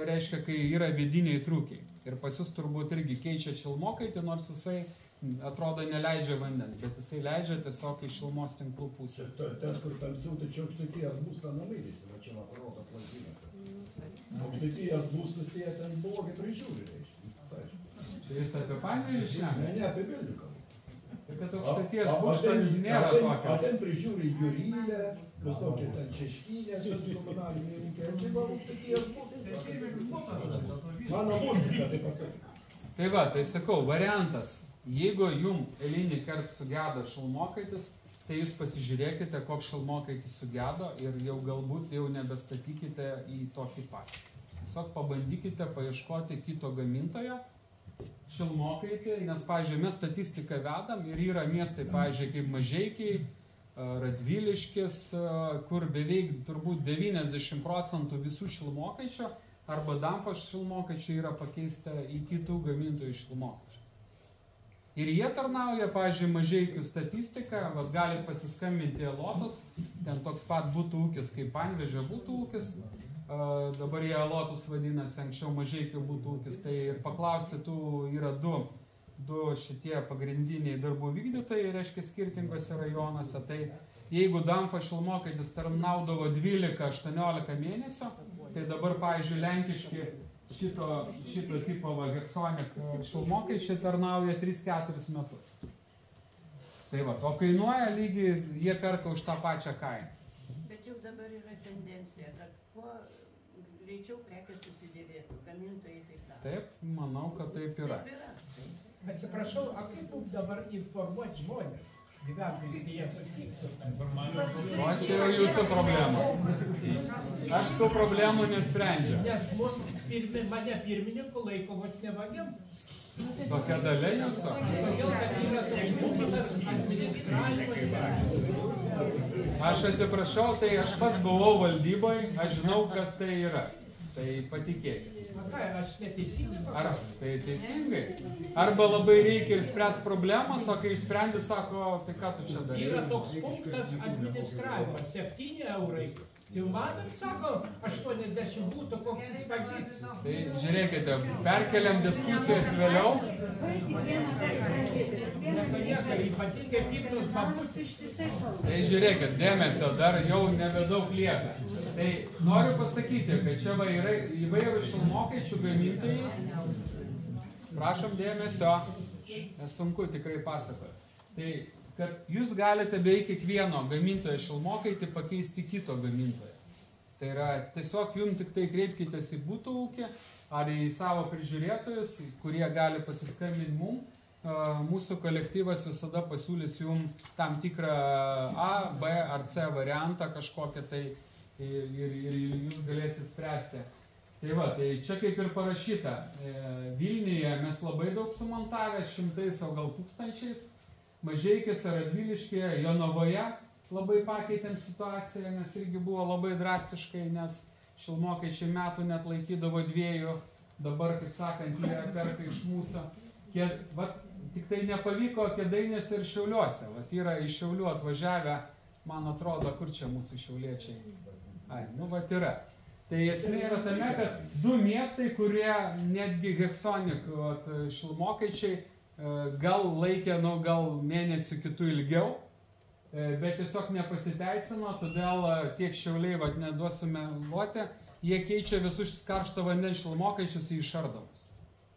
reiškia, kai yra vidiniai trūkiai. Ir pas jūs turbūt irgi keičia šilmokaitį, nors jisai atrodo neleidžia vandens, bet jisai leidžia tiesiog į šilumos tinklų pusę. Ten, kur tamsiau, tai čia aukštaitijos būstą namai visi, va čia vakarok atlankynė. Aukštaitijos būstus tie ten blogai prižiūri, reiškia. Tai jūs apie Panevėžį šnekate? Ne, apie Vilnių kalbą. Tai kad aukštaitijos būstą nėra tokio. O ten prižiūri Jurylę, visokie ten Šeškinės, komunaliniai rinkai. Čia va aukštaitijos būstas. Mano būstas, tai pasakė. Tai va, tai sakau, variantas. Jeigu jums eilinį kartą sugedo šilmokaitis, tai jūs pasižiūrėkite, koks šilmokaitis sugedo ir jau galbūt jau nebestatykite į tokį patį. Tiesiog pabandykite paieškoti kito gamintojo šilmokaitį, nes, pavyzdžiui, mes statistiką vedam ir yra miestai, pavyzdžiui, kaip Mažeikiai, Radviliškis, kur beveik turbūt 90% visų šilmokaičio arba Danfos šilmokaičio yra pakeista į kitų gamintojų šilmokaičių. Ir jie tarnauja, pavyzdžiui, Mažeikių statistiką, galit pasiskambinti Lotus, ten toks pat būtų ūkis kaip Panevėžio būtų ūkis, dabar jie Lotus vadinasi, anksčiau Mažeikių būtų ūkis, tai ir paklausti tų yra du šitie pagrindiniai darbų vykdytojai, reiškia skirtingose rajonuose, tai jeigu Danfo šilmokaitis tarnaudavo 12-18 mėnesio, tai dabar, pavyzdžiui, lenkiški šito tipo Hexonic šilmokaičiai tarnauja 3-4 metus. Tai va, o kainuoja lygiai, jie perka už tą pačią kainą. Bet jau dabar yra tendencija, kad kuo greičiau prekės susidėvėtų, gamintojai taip daro. Taip, manau, kad taip yra. Atsiprašau, o kaip dabar informuoti žmonės? Gyventojus, kai jie sutiktų. O čia jau jūsų problemos. Aš tų problemų nesprendžiu. Nes mane pirmininku laiko vos nevagiam. Tokia dalia jūsų? Aš atsiprašau, tai aš pats buvau valdyboje, aš žinau, kas tai yra. Tai patikėkite. Aš neteisingai. Ar tai teisingai? Arba labai reikia ir spręs problemas, o kai išsprendi, sako, tai ką tu čia darai? Yra toks punktas administravimas, 7 eurai. Tai matot, sako, 80 būtų koks jis pagrįstas. Tai žiūrėkite, perkeliam diskusijas vėliau. Ypatingai piktus babutis. Tai žiūrėkit, dėmesio dar jau nebedaug lieka. Tai noriu pasakyti, kad čia yra įvairūs šilmokaičių gamintojai. Prašom dėmesio, nes sunku tikrai pasakoti. Tai, kad jūs galite beveik kiekvieno gamintojo šilmokaitį pakeisti kito gamintojo. Tai yra, tiesiog jums tik tai kreipkitės į būtų ūkį ar į savo prižiūrėtojus, kurie gali pasiskambinti mums. Mūsų kolektyvas visada pasiūlys jums tam tikrą A, B ar C variantą kažkokią tai ir jūs galėsit spręsti. Tai va, tai čia kaip ir parašyta, Vilniuje mes labai daug sumontavę, 100, o gal 1000, Mažeikiuose, Radviliškyje, Jonavoje labai pakeitėm situaciją, nes irgi buvo labai drastiškai, nes šilmokaičiai metų net laikydavo 2, dabar, kaip sakant, jie perka iš mūsų. Tik tai nepavyko Kėdainiuose ir Šiauliuose. Yra iš Šiaulių atvažiavę, man atrodo, kur čia mūsų šiauliečiai. Ai, nu vat yra. Tai esmė yra tame, kad du miestai, kurie netgi Heksonik šilmokaičiai gal laikė, nu gal mėnesių kitų ilgiau, bet tiesiog nepasiteisino, todėl tiek Šiauliai, vat neduosime luotę, jie keičia visus karšto vandens šilmokaičius į išardomus.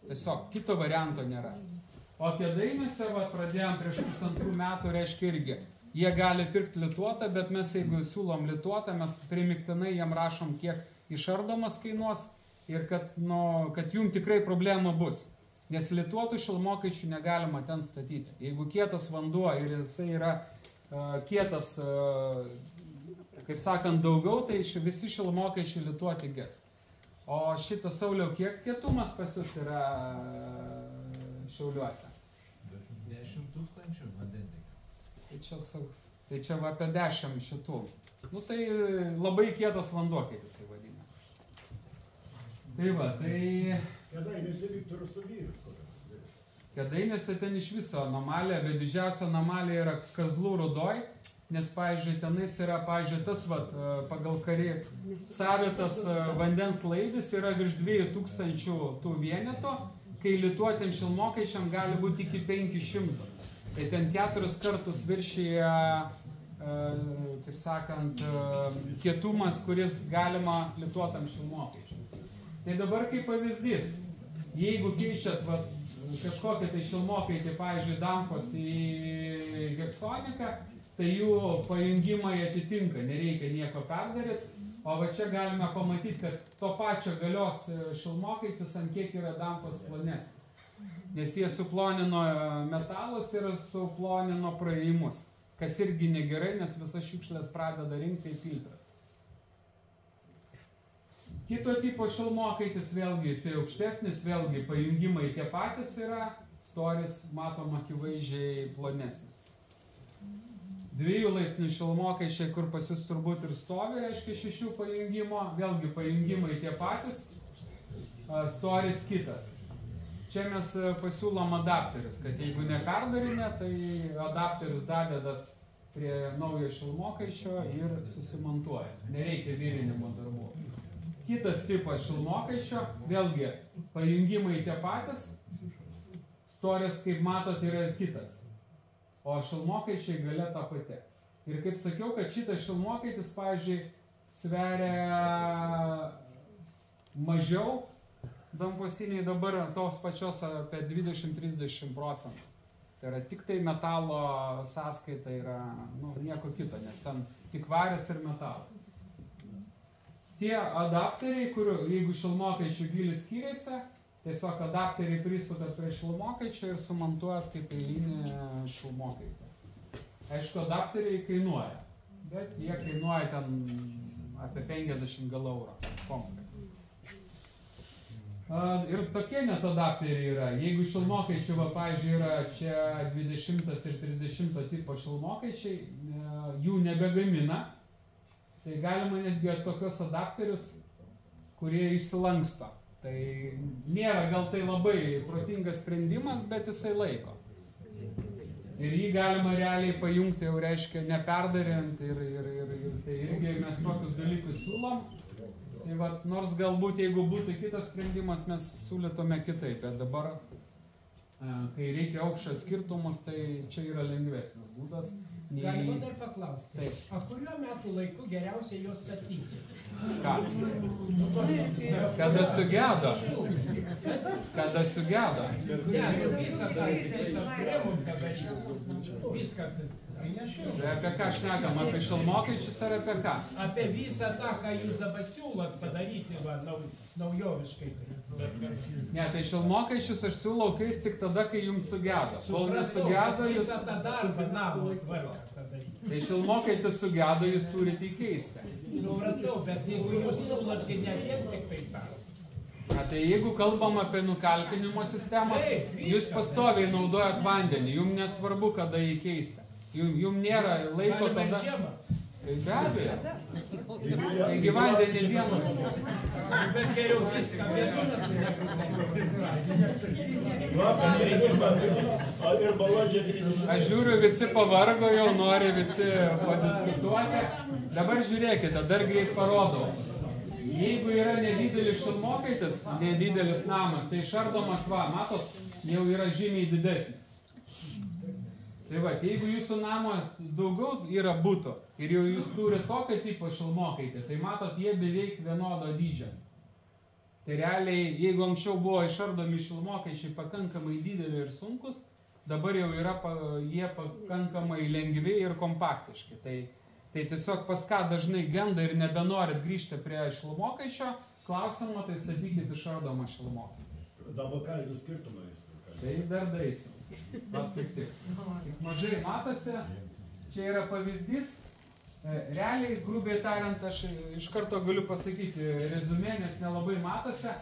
Tiesiog kito varianto nėra. O Kėdainiuose pradėjom prieš 1,5 metų, reiškia irgi. Jie gali pirkti lituotą, bet mes jeigu siūlom lituotą, mes primiktinai jam rašom, kiek išardomas kainuos ir kad jum tikrai problema bus. Nes lituotų šilmokaičių negalima ten statyti. Jeigu kietas vanduo ir jisai yra kietas, kaip sakant, daugiau, tai visi šilmokaičiai lituoti ges. O šitas, Sauliau, kiek kietumas pas jūs yra Šiauliuose? 10 000 vandenį. Tai čia va apie 10 šitų. Nu tai labai kietas vanduo, kaip jisai vadina. Tai va, tai... Kėdainiuose Viktoras Savyras. Kėdainiuose ten iš viso anomalija, bet didžiausia anomalija yra Kazlų Rūdoj, nes, pavyzdžiui, tenais yra, pavyzdžiui, tas pagal karį savitas vandens laidis yra virš 2000 tų vieneto, kai lituotėm šilmokaičiam gali būti iki 500. Tai ten 4 kartus viršyje, kaip sakant, kietumas, kuris galima lituotam šilmokaičiui. Tai dabar kaip pavyzdys, jeigu keičiat kažkokią tai šilmokaitį, pavyzdžiui, Damfos į Heksoniką, tai jų pajungimai atitinka, nereikia nieko perdaryti. O va čia galime pamatyti, kad to pačio galios šilmokaitis ant kiek yra Damfos plonesnis. Nes jie suplonino metalus ir suplonino praėjimus, kas irgi negerai, nes visas šiukšlės pradeda rinkti į filtras. Kito tipo šilmokaitis, vėlgi jisai aukštesnis, vėlgi pajungimai tie patys yra, storis matom akivaizdžiai plonesnis. 2 laipsnių šilmokaičiai, kur pas jūs turbūt ir stovi, reiškia 6 pajungimo, vėlgi pajungimai tie patys, storis kitas. Čia mes pasiūlom adapterius, kad jeigu neperdarinė, tai adapterius dadedat prie naujo šilmokaičio ir susimontuoja. Nereikia virinimo darbų. Kitas tipas šilmokaičio, vėlgi pajungimai tie patys, storis, kaip matot, yra kitas. O šilmokaičiai galia ta pati. Ir kaip sakiau, kad šitas šilmokaitis, pavyzdžiui, sveria mažiau, damfosiniai dabar tos pačios apie 20-30%. Tai yra tik tai metalo sąskaita, yra nieko kito, nes ten tik varis ir metalas. Tie adapteriai, jeigu šilmokaičių gilis skiriasi, tiesiog adapteriai prisukat prie šilmokaičio ir sumontuojat kaip eilinį šilmokaitį. Aišku, adapteriai kainuoja, bet jie kainuoja ten apie 50 gal eurų komplektas. Ir tokie net adapteriai yra. Jeigu šilmokaičių, pavyzdžiui, yra čia 20 ir 30 tipo šilmokaičiai, jų nebegamina, tai galima netgi tokios adapterius, kurie išsilanksto. Tai nėra gal tai labai protingas sprendimas, bet jisai laiko. Ir jį galima realiai pajungti, jau reiškia, neperdarint ir tai irgi mes tokius dalykus siūlom. Tai vat, nors galbūt jeigu būtų kitas sprendimas, mes siūlytume kitaip, bet dabar, kai reikia aukščio skirtumus, tai čia yra lengvesnis būdas. Galima dar paklausti, Taip. o kuriuo metu laiku geriausia juos statyti? Ką? Kada sugedo? Kada sugedo? Ne, visą remontą daryti. Viską. Tai apie ką šnekam? Apie šilmokaičius ar apie ką? Apie visą tą, ką jūs dabar siūlot padaryti naujoviškai. Ne, tai šilmokaičius aš siūlau keisti tik tada, kai jums sugedo. Kol nesugedo, jūs... Visą tą darbą namo tvarką padaryti. Tai šilmokaitis sugedo, jūs turite įkeisti. Supratau, bet jeigu jūs siūlot, tai ne vien tik tai tą. Na, tai jeigu kalbam apie nukalkinimo sistemas, jūs pastoviai naudojat vandenį, jums nesvarbu, kada jį keisti. Jums nėra laiko tada... Tai be abejo. Taigi vandenį vienu. Bet geriau viską Ir balandžio 30. Aš žiūriu, visi pavargo, jau nori visi padiskutuoti. Dabar žiūrėkite, dar greit parodau. Jeigu yra nedidelis šilmokaitis, nedidelis namas, tai šardomas, va, matot, jau yra žymiai didesnis. Tai va, jeigu jūsų namas daugiau yra buto ir jau jūs turi tokio tipo šilmokaitį, tai matot, jie beveik vienodo dydžio. Tai realiai, jeigu anksčiau buvo išardomi šilmokaičiai pakankamai dideli ir sunkus, dabar jau yra jie pakankamai lengvi ir kompaktiški. Tai tiesiog pas ką dažnai genda ir nebenorit grįžti prie šilmokaičio klausimo, tai statykit išardomą šilmokaitį. Dabar kainų skirtumai. Tai dar daisim. Vat kaip tik. Mažai matosi, čia yra pavyzdys. Realiai, grubiai tariant, aš iš karto galiu pasakyti rezumė, nes nelabai matosi.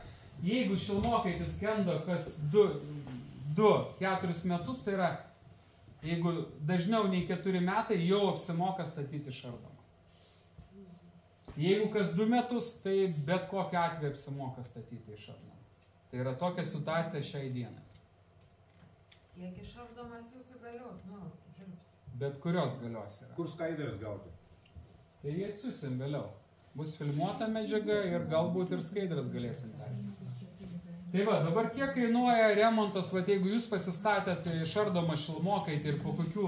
Jeigu šilmokaitis kendo kas 2-4 metus, tai yra, jeigu dažniau nei 4 metai, jau apsimoka statyti šardomą. Jeigu kas 2 metus, tai bet kokiu atveju apsimoka statyti šardomą. Tai yra tokia situacija šiai dienai. Kiek išardomas jūsų galios, dirbs? Bet kurios galios yra. Kur skaidrės gauti? Tai jie atsiusim vėliau. Bus filmuota medžiaga ir galbūt ir skaidrės galėsim persiųsti. Tai va, dabar kiek kainuoja remontas, va, jeigu jūs pasistatėte išardomą šilmokaitį ir po kokių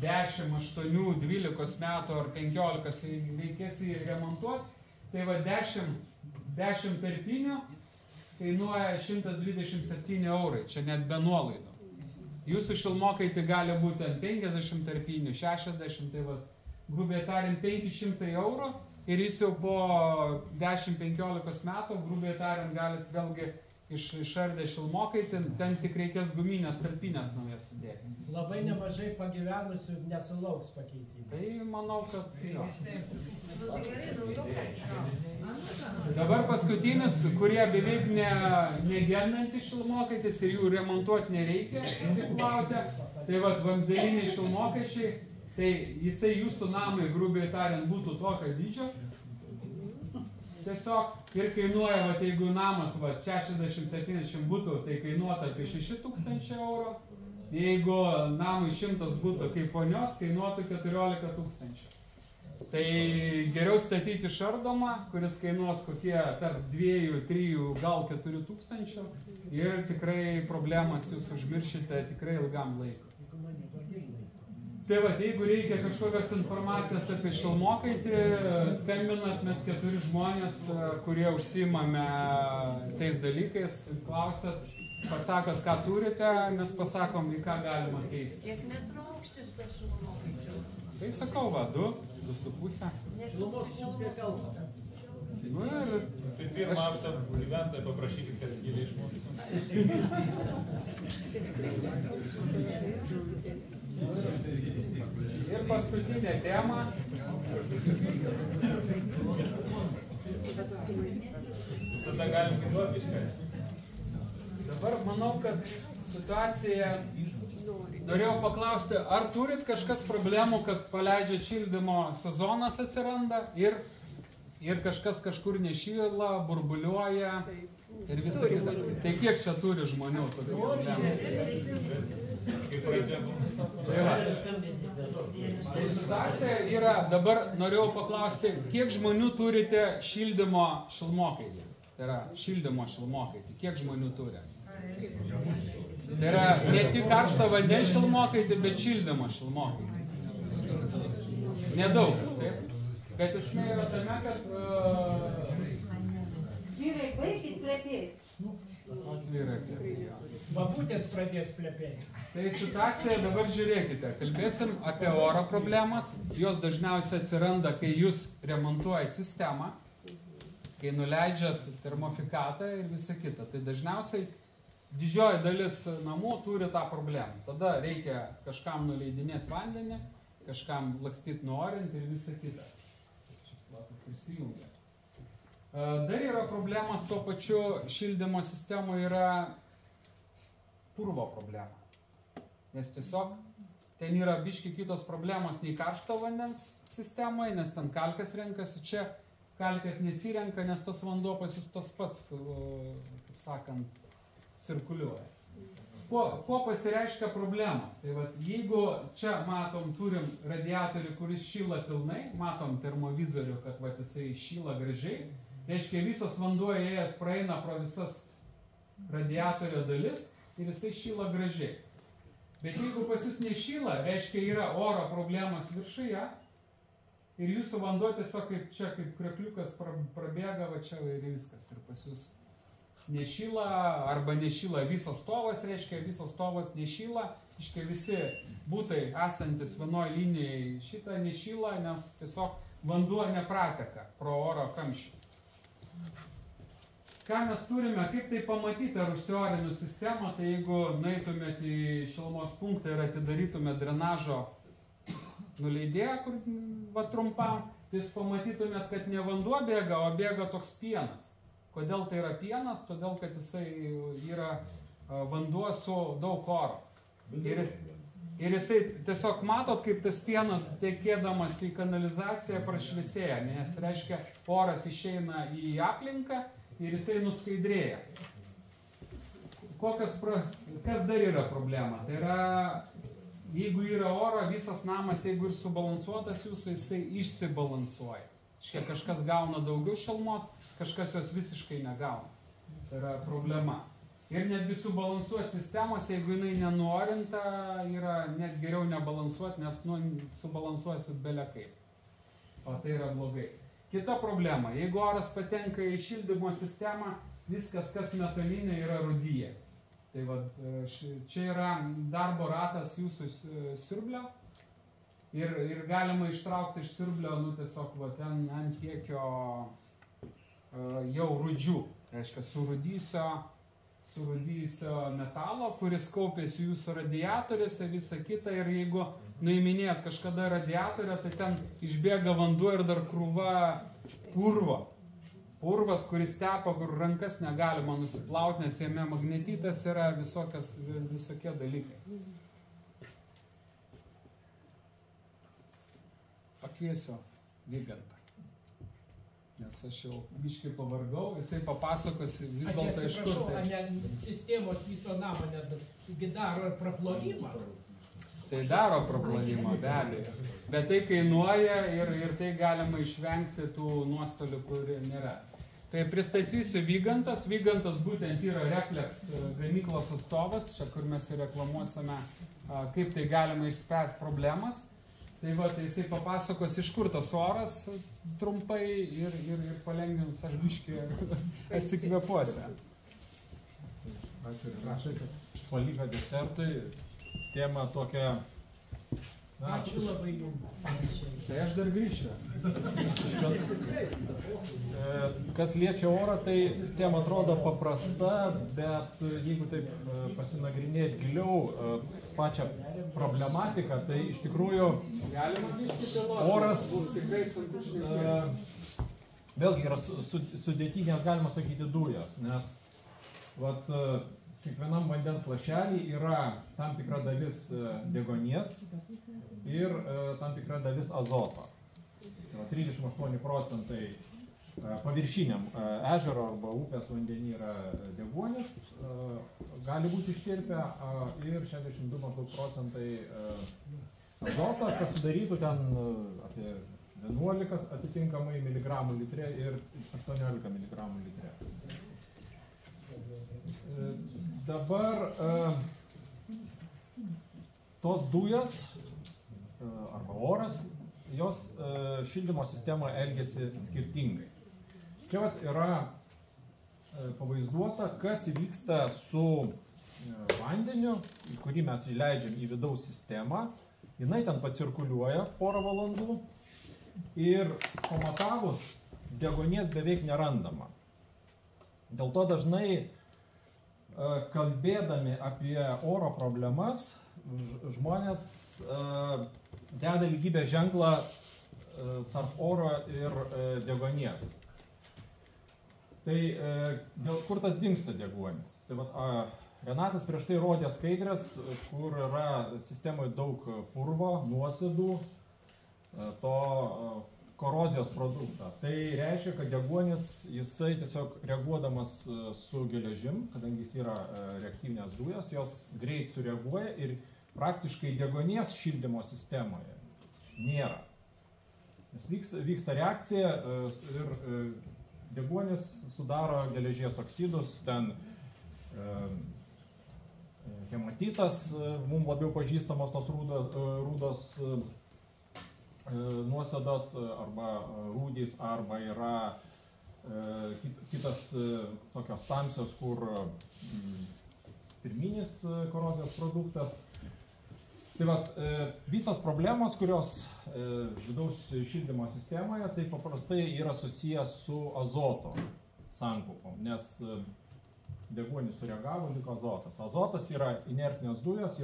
10, 8, 12 metų ar 15 reikės jį remontuoti, tai va 10 tarpinių kainuoja 127 eurai, čia net be nuolaidų. Jūsų šilmokaitį gali būti 50 tarpinių, 60, tai va, grubiai tariant 500 eurų ir jis jau po 10-15 metų, grubiai tariant, galite vėlgi išardę šilmokaitį, ten tik reikės guminės tarpinės naujas sudėti. Labai nemažai pagyvenusių nesulauks pakeitimų. Tai manau, kad jo. Dabar paskutinis, kurie beveik negendantys šilmokaitis ir jų remontuoti nereikia, tik laukia, tai va, vamzdeliniai šilmokaičiai, tai jisai jūsų namai, grubiai tariant, būtų tokio dydžio. Tiesiog ir kainuoja, va, jeigu namas 60-70 būtų, tai kainuotų apie 6000 eurų. Jeigu namui 100 būtų kaip ponios, kainuotų 14 000. Tai geriau statyti šardomą, kuris kainuos kokie tarp 2, 3, gal 4 tūkstančių. Ir tikrai problemas jūs užmiršite tikrai ilgam laikui. Tai va, jeigu reikia kažkokios informacijos apie šilmokaitį, skambinat, mes 4 žmonės, kurie užsiimame tais dalykais, klausat, pasakot, ką turite, mes pasakom, į ką galima keisti. Kiek metrų aukštis tas šilmokaičio? Tai sakau, va, 2,5. Šilumos prie kalno. Nu ir... Tai pirmą aukštą gyventoją paprašykit, kad skylį išmuštų. Ir paskutinė tema. Visada galim kituoti iškai. Dabar manau, kad situacija... Norėjau paklausti, ar turit kažkas problemų, kad paleidžia šildymo sezonas atsiranda ir kažkas kažkur nešyla, burbuliuoja ir visą kitą. Tai kiek čia turi žmonių tokių problemų? Tai situacija yra, dabar norėjau paklausti, kiek žmonių turite šildymo šilmokaitį? Tai yra šildymo šilmokaitį. Kiek žmonių turi? Tai yra ne tik karšto vandens šilmokaitį, bet šildymo šilmokaitį. Nedaugas, taip? Bet esmė yra tame, kad... Vyrai, baigsit plepėti. Babutės pradės plepėti. Tai situacija dabar žiūrėkite, kalbėsim apie oro problemas. Jos dažniausiai atsiranda, kai jūs remontuojat sistemą, kai nuleidžiat termofikatą ir visa kita. Tai dažniausiai didžioji dalis namų turi tą problemą. Tada reikia kažkam nuleidinėti vandenį, kažkam lakstyti nuorint ir visa kita. Prisijungia. Dar yra problemas tuo pačiu šildymo sistemoje yra purvo problema. Nes tiesiog ten yra biški kitos problemos nei karšto vandens sistemoje, nes ten kalkas renkasi čia kalkės nesirenka, nes tas vanduo pas jūs tas pats, kaip sakant, cirkuliuoja. Kuo pasireiškia problemas? Tai vat, jeigu čia matom, turim radiatorių, kuris šyla pilnai, matom termovizorių, kad vat, jisai šyla gražiai, reiškia visas vanduo ėjęs praeina pro visas radiatorio dalis ir jisai šyla gražiai. Bet jeigu pas jūs nešyla, reiškia yra oro problemos viršuje ir jūsų vanduo tiesiog kaip čia, kaip kriokliukas prabėga, va čia ir viskas. Ir pas jūs nešyla arba nešyla visas stovas, reiškia visas stovas nešyla, reiškia visi būtai esantis vienoje linijoje šitą nešyla, nes tiesiog vanduo neprateka pro oro kamščius. Ką mes turime, kaip tai pamatyti, ar užsiorinų sistemą, tai jeigu nueitumėt į šilumos punktą ir atidarytumėt drenažo nuleidėją, kur va trumpam, tai jūs pamatytumėt, kad ne vanduo bėga, o bėga toks pienas. Kodėl tai yra pienas? Todėl, kad jisai yra vanduo su daug oro. Ir jisai tiesiog matot, kaip tas pienas tekėdamas į kanalizaciją prašviesėja, nes reiškia, oras išeina į aplinką ir jisai nuskaidrėja. Kas dar yra problema? Tai yra, jeigu yra oro, visas namas, jeigu ir subalansuotas jūsų, jisai išsibalansuoja. Reiškia, kažkas gauna daugiau šilumos, kažkas jos visiškai negauna. Tai yra problema. Ir netgi subalansuoti sistemos, jeigu jinai nenuorinta, yra net geriau nebalansuoti, nes subalansuosit bele kaip. O tai yra blogai. Kita problema, jeigu oras patenka į šildymo sistemą, viskas, kas metalinė, yra rūdyje. Tai va, čia yra darbo ratas jūsų siurblio ir galima ištraukti iš siurblio, tiesiog va, ten ant kiekio jau rūdžių, reiškia surūdysio metalo, kuris kaupėsi jūsų radiatoriuose, visa kita, ir jeigu nuiminėjat kažkada radiatorią, tai ten išbėga vanduo ir dar krūva purvo. Purvas, kuris tepa, kur rankas negalima nusiplauti, nes jame magnetitas yra visokie dalykai. Pakviesiu Vygantą. Nes aš jau biškai pavargau, jisai papasakosi vis dėlto iš kur tai. Sistemos viso namo daro praplovimą? Tai daro praplovimą, be abejo. Bet tai kainuoja ir tai galima išvengti tų nuostolių, kurių nėra. Tai pristatysiu Vygantas. Vygantas būtent yra Reflex gamyklos atstovas, čia kur mes reklamuosime, kaip tai galima išspręsti problemas. Tai va, tai jisai papasakos, iš kur tas oras trumpai ir palengvins, aš biškį atsikvėpuosiu. Ačiū, prašai, kad paliko desertui. Tema tokia... Ačiū labai jums. Tai aš dar grįšiu. Kas liečia orą, tai tema atrodo paprasta, bet jeigu taip pasinagrinėti giliau pačią problematiką, tai iš tikrųjų oras vėlgi yra sudėtinės, galima sakyti, dujos, nes vat, kiekvienam vandens lašelį yra tam tikra dalis deguonies ir tam tikra dalis azoto. 38% paviršiniam ežero arba upės vandenį yra deguonis, gali būti ištirpę, ir 62% azoto, kas sudarytų ten apie 11 atitinkamai miligramų litre ir 18 miligramų litre. Dabar tos dujos arba oras, jos šildymo sistema elgiasi skirtingai. Čia vat yra pavaizduota, kas vyksta su vandeniu, kurį mes įleidžiam į vidaus sistemą. Jinai ten pacirkuliuoja porą valandų ir pamatavus deguonies beveik nerandama. Dėl to dažnai kalbėdami apie oro problemas, žmonės deda lygybės ženklą tarp oro ir deguonies. Tai kur tas dingsta deguonis? Tai vat, Renatas prieš tai rodė skaidrės, kur yra sistemoje daug purvo, nuosėdų, to korozijos produktą. Tai reiškia, kad deguonis, jisai tiesiog reaguodamas su geležim, kadangi jis yra reaktyvinės dujos, jos greit sureaguoja ir praktiškai deguonies šildymo sistemoje nėra. Nes vyksta reakcija ir deguonis sudaro geležies oksidus, ten hematitas, mums labiau pažįstamos tos rūdos nuosėdos arba rūdys, arba yra kitas tokios tamsios, kur pirminis korozijos produktas. Tai vat, visos problemos, kurios vidaus šildymo sistemoje, tai paprastai yra susijęs su azoto sankaupom, nes deguonis sureagavo, liko azotas. Azotas yra inertinės dujos,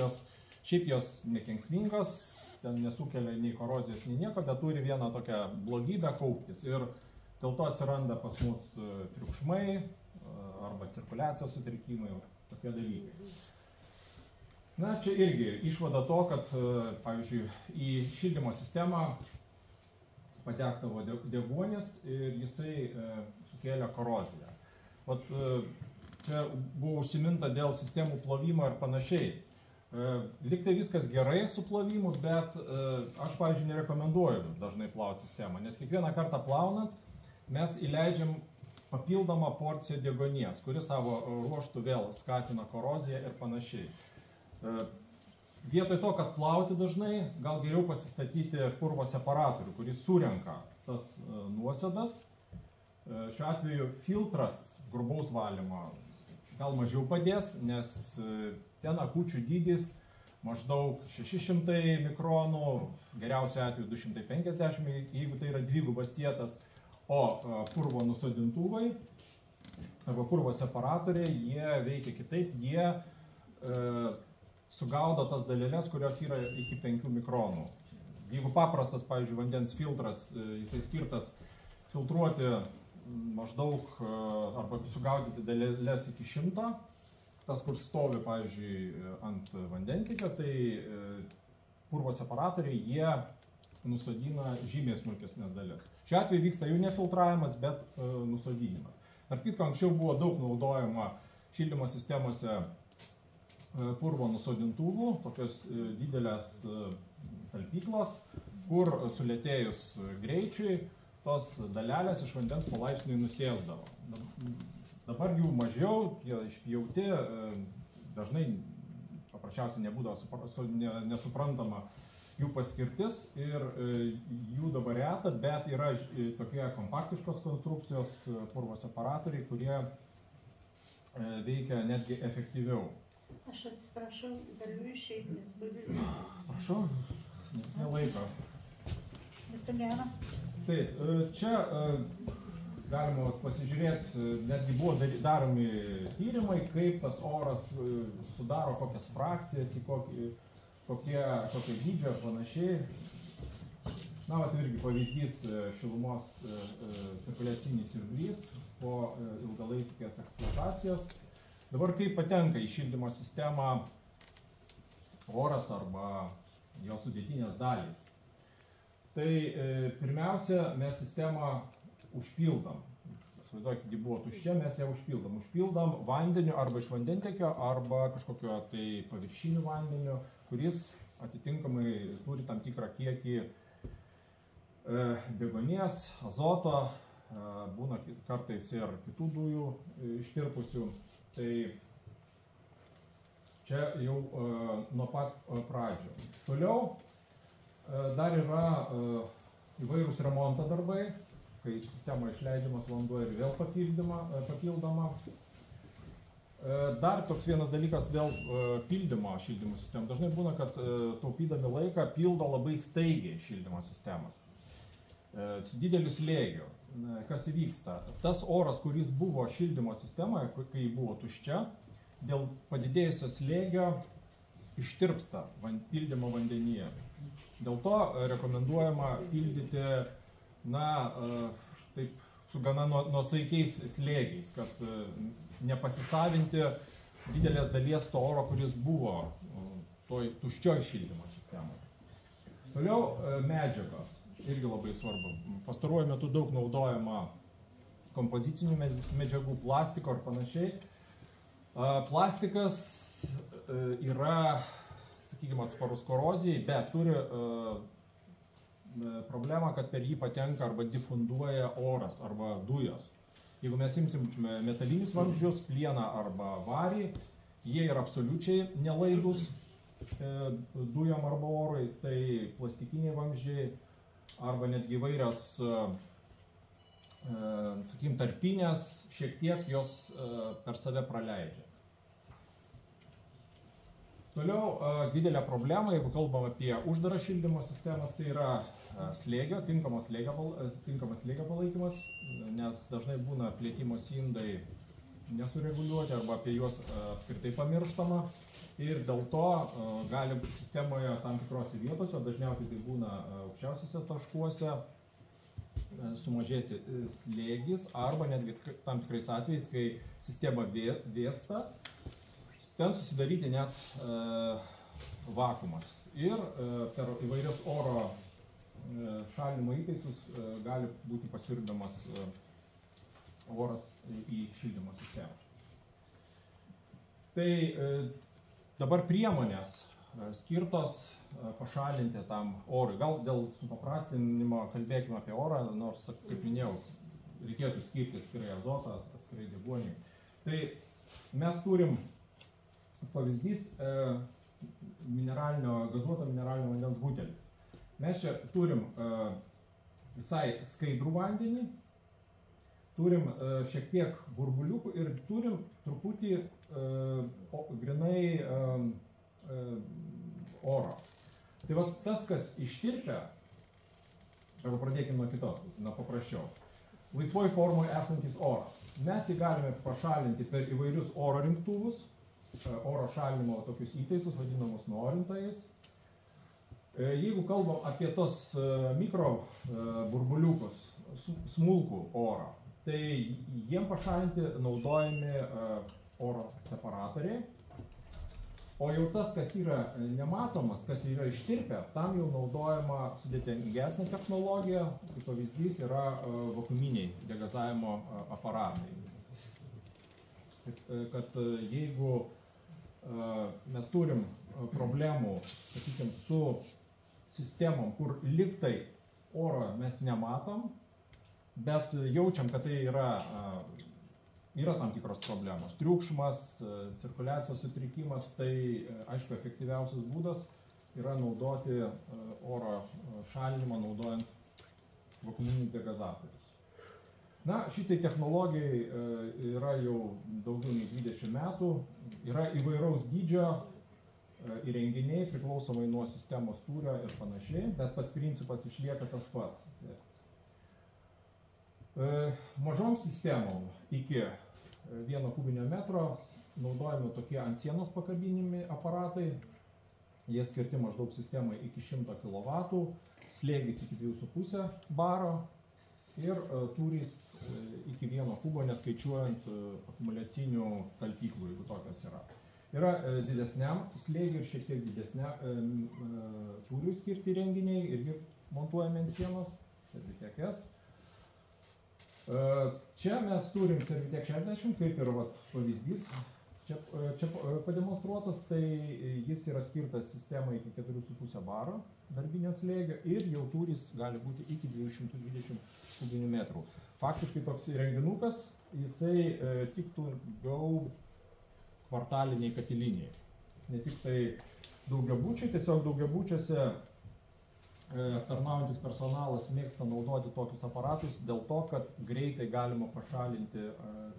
šiaip jos nekenksmingos, ten nesukelia nei korozijos, nei nieko, bet turi vieną tokią blogybę kauptis. Ir dėl to atsiranda pas mus triukšmai arba cirkuliacijos sutrikimai, tokie dalykai. Na, čia irgi išvada to, kad, pavyzdžiui, į šildymo sistemą patekdavo deguonis ir jisai sukėlė koroziją. Vat čia buvo užsiminta dėl sistemų plovimo ir panašiai. Liktai viskas gerai su plovimu, bet aš, pavyzdžiui, nerekomenduoju dažnai plauti sistemą, nes kiekvieną kartą plaunant mes įleidžiam papildomą porciją deguonies, kuri savo ruoštų vėl skatina koroziją ir panašiai. Vietoj to, kad plauti dažnai, gal geriau pasistatyti purvo separatorių, kuris surenka tas nuosėdas. Šiuo atveju filtras grubaus valymo gal mažiau padės, nes ten akučių dydis maždaug 600 mikronų, geriausiu atveju 250, jeigu tai yra dvigubas sietas, o purvo nusodintuvai arba purvo separatoriai, jie veikia kitaip, jie sugaudo tas daleles, kurios yra iki 5 mikronų. Jeigu paprastas, pavyzdžiui, vandens filtras, jisai skirtas filtruoti maždaug arba sugaudyti daleles iki 100, tas, kur stovi, pavyzdžiui, ant vandenkiekio, tai purvo separatoriai, jie nusodina žymiai smulkesnės dalis. Šiuo atveju vyksta jau ne filtravimas, bet nusodinimas. Tarp kitko, anksčiau buvo daug naudojama šildymo sistemose purvo nusodintuvų, tokios didelės talpyklos, kur sulėtėjus greičiui tos dalelės iš vandens palaipsniui nusėsdavo. Dabar jų mažiau, jie išpjauti, dažnai paprasčiausiai nebūdavo nesuprantama jų paskirtis ir jų dabar reta, bet yra tokie kompaktiškos konstrukcijos purvo separatoriai, kurie veikia netgi efektyviau. Aš atsiprašau, galiu išeiti, nes turiu. Prašau, nes nelaiko. Visą gerą. Taip, čia galima pasižiūrėti, netgi buvo daromi tyrimai, kaip tas oras sudaro kokias frakcijas, į kokie dydžio ir panašiai. Na, vat irgi pavyzdys šilumos cirkuliacinis siurblys po ilgalaikės eksploatacijos. Dabar kaip patenka į šildymo sistemą oras arba jo sudėtinės dalys. Tai pirmiausia, mes sistemą užpildom. Įsivaizduokit, ji buvo tuščia, mes ją užpildom. Užpildom vandeniu arba iš vandentiekio, arba kažkokio tai paviršiniu vandeniu, kuris atitinkamai turi tam tikrą kiekį deguonies, azoto, būna kartais ir kitų dujų ištirpusių. Tai čia jau nuo pat pradžio. Toliau dar yra įvairūs remonto darbai, kai sistema išleidžiamas vanduo ir vėl papildoma. Dar toks vienas dalykas dėl pildymo šildymo sistemų. Dažnai būna, kad taupydami laiką pildo labai staigiai šildymo sistemas. Su dideliu slėgiu. Kas įvyksta? Tas oras, kuris buvo šildymo sistemoje, kai buvo tuščia, dėl padidėjusio slėgio ištirpsta pildymo vandenyje. Dėl to rekomenduojama pildyti, taip, su gana nuosaikiais slėgiais, kad nepasisavinti didelės dalies to oro, kuris buvo toj tuščioj šildymo sistemoje. Toliau medžiagos. irgi labai svarbu. Pastaruoju metu daug naudojama kompozicinių medžiagų, plastiko ir panašiai. Plastikas yra, sakykime, atsparus korozijai, bet turi problemą, kad per jį patenka arba difunduoja oras arba dujos. Jeigu mes imsim metalinius vamzdžius, plieną arba varį, jie yra absoliučiai nelaidus dujom arba orui, tai plastikiniai vamzdžiai arba netgi įvairios, sakykime, tarpinės, šiek tiek jos per save praleidžia. Toliau didelė problema, jeigu kalbam apie uždarą šildymo sistemas, tai yra slėgio, tinkamas slėgio palaikymas, nes dažnai būna plėtimosi indai nesureguliuoti arba apie juos apskritai pamirštama ir dėl to gali sistemoje tam tikrose vietose, dažniausiai tai būna aukščiausiuose taškuose, sumažėti slėgis arba netgi tam tikrais atvejais, kai sistema vėsta, ten susidaryti net vakuumas ir per įvairius oro šaldymo įtaisus gali būti pasiurbiamas oras į šildymo sistemą. Tai dabar priemonės skirtos pašalinti tam orui. Gal dėl supaprastinimo kalbėkime apie orą, nors, kaip minėjau, reikėtų skirti atskirai azotą, atskirai deguonį. Tai mes turim pavyzdys gazuoto mineralinio vandens butelis. Mes čia turim visai skaidrų vandenį, turim šiek tiek burbuliukų ir turim truputį grinai oro. Tai va tas, kas ištirpia, arba pradėkime nuo kitos, paprasčiau. Laisvoj formoje esantis oras. Mes jį galime pašalinti per įvairius oro rinktuvus, oro šalinimo tokius įtaisus, vadinamus nuorintojais. Jeigu kalbam apie tos mikro burbuliukus, smulkų orą, tai jiem pašalinti naudojami oro separatoriai, o jau tas, kas yra nematomas, kas yra ištirpę, tam jau naudojama sudėtingesnė technologija, kaip pavyzdys yra vakuuminiai degazavimo aparatai. Kad jeigu mes turim problemų, sakykime, su sistemom, kur liktai oro mes nematom, bet jaučiam, kad tai yra tam tikros problemos. Triukšmas, cirkuliacijos sutrikimas, tai aišku efektyviausias būdas yra naudoti oro šalinimą naudojant vakuuminius degazatorius. Na, šitai technologijai yra jau daugiau nei 20 metų, yra įvairaus dydžio įrenginiai priklausomai nuo sistemos tūrio ir panašiai, bet pats principas išlieka tas pats. Mažom sistemom iki 1 kubinio metro naudojami tokie ant sienos pakabinimi aparatai, jie skirti maždaug sistemai iki 100 kW, slėgis iki 2,5 baro ir tūris iki 1 kubo, neskaičiuojant akumuliacinių talpyklų, jeigu tokios yra. Yra didesniam slėgiui ir šiek tiek didesniam tūriui skirti renginiai, irgi montuojami ant sienos, Servitek-S. Čia mes turim Servitek-60, kaip ir pavyzdys, čia pademonstruotas, tai jis yra skirtas sistemai iki 4,5 baro darbinio slėgio ir jau tūris gali būti iki 220 kubinių metrų. Faktiškai toks renginukas, jisai tiktų jau kvartaliniai katiliniai. Ne tik tai daugiabučiai, tiesiog daugiabučiuose aptarnaujantis personalas mėgsta naudoti tokius aparatus dėl to, kad greitai galima pašalinti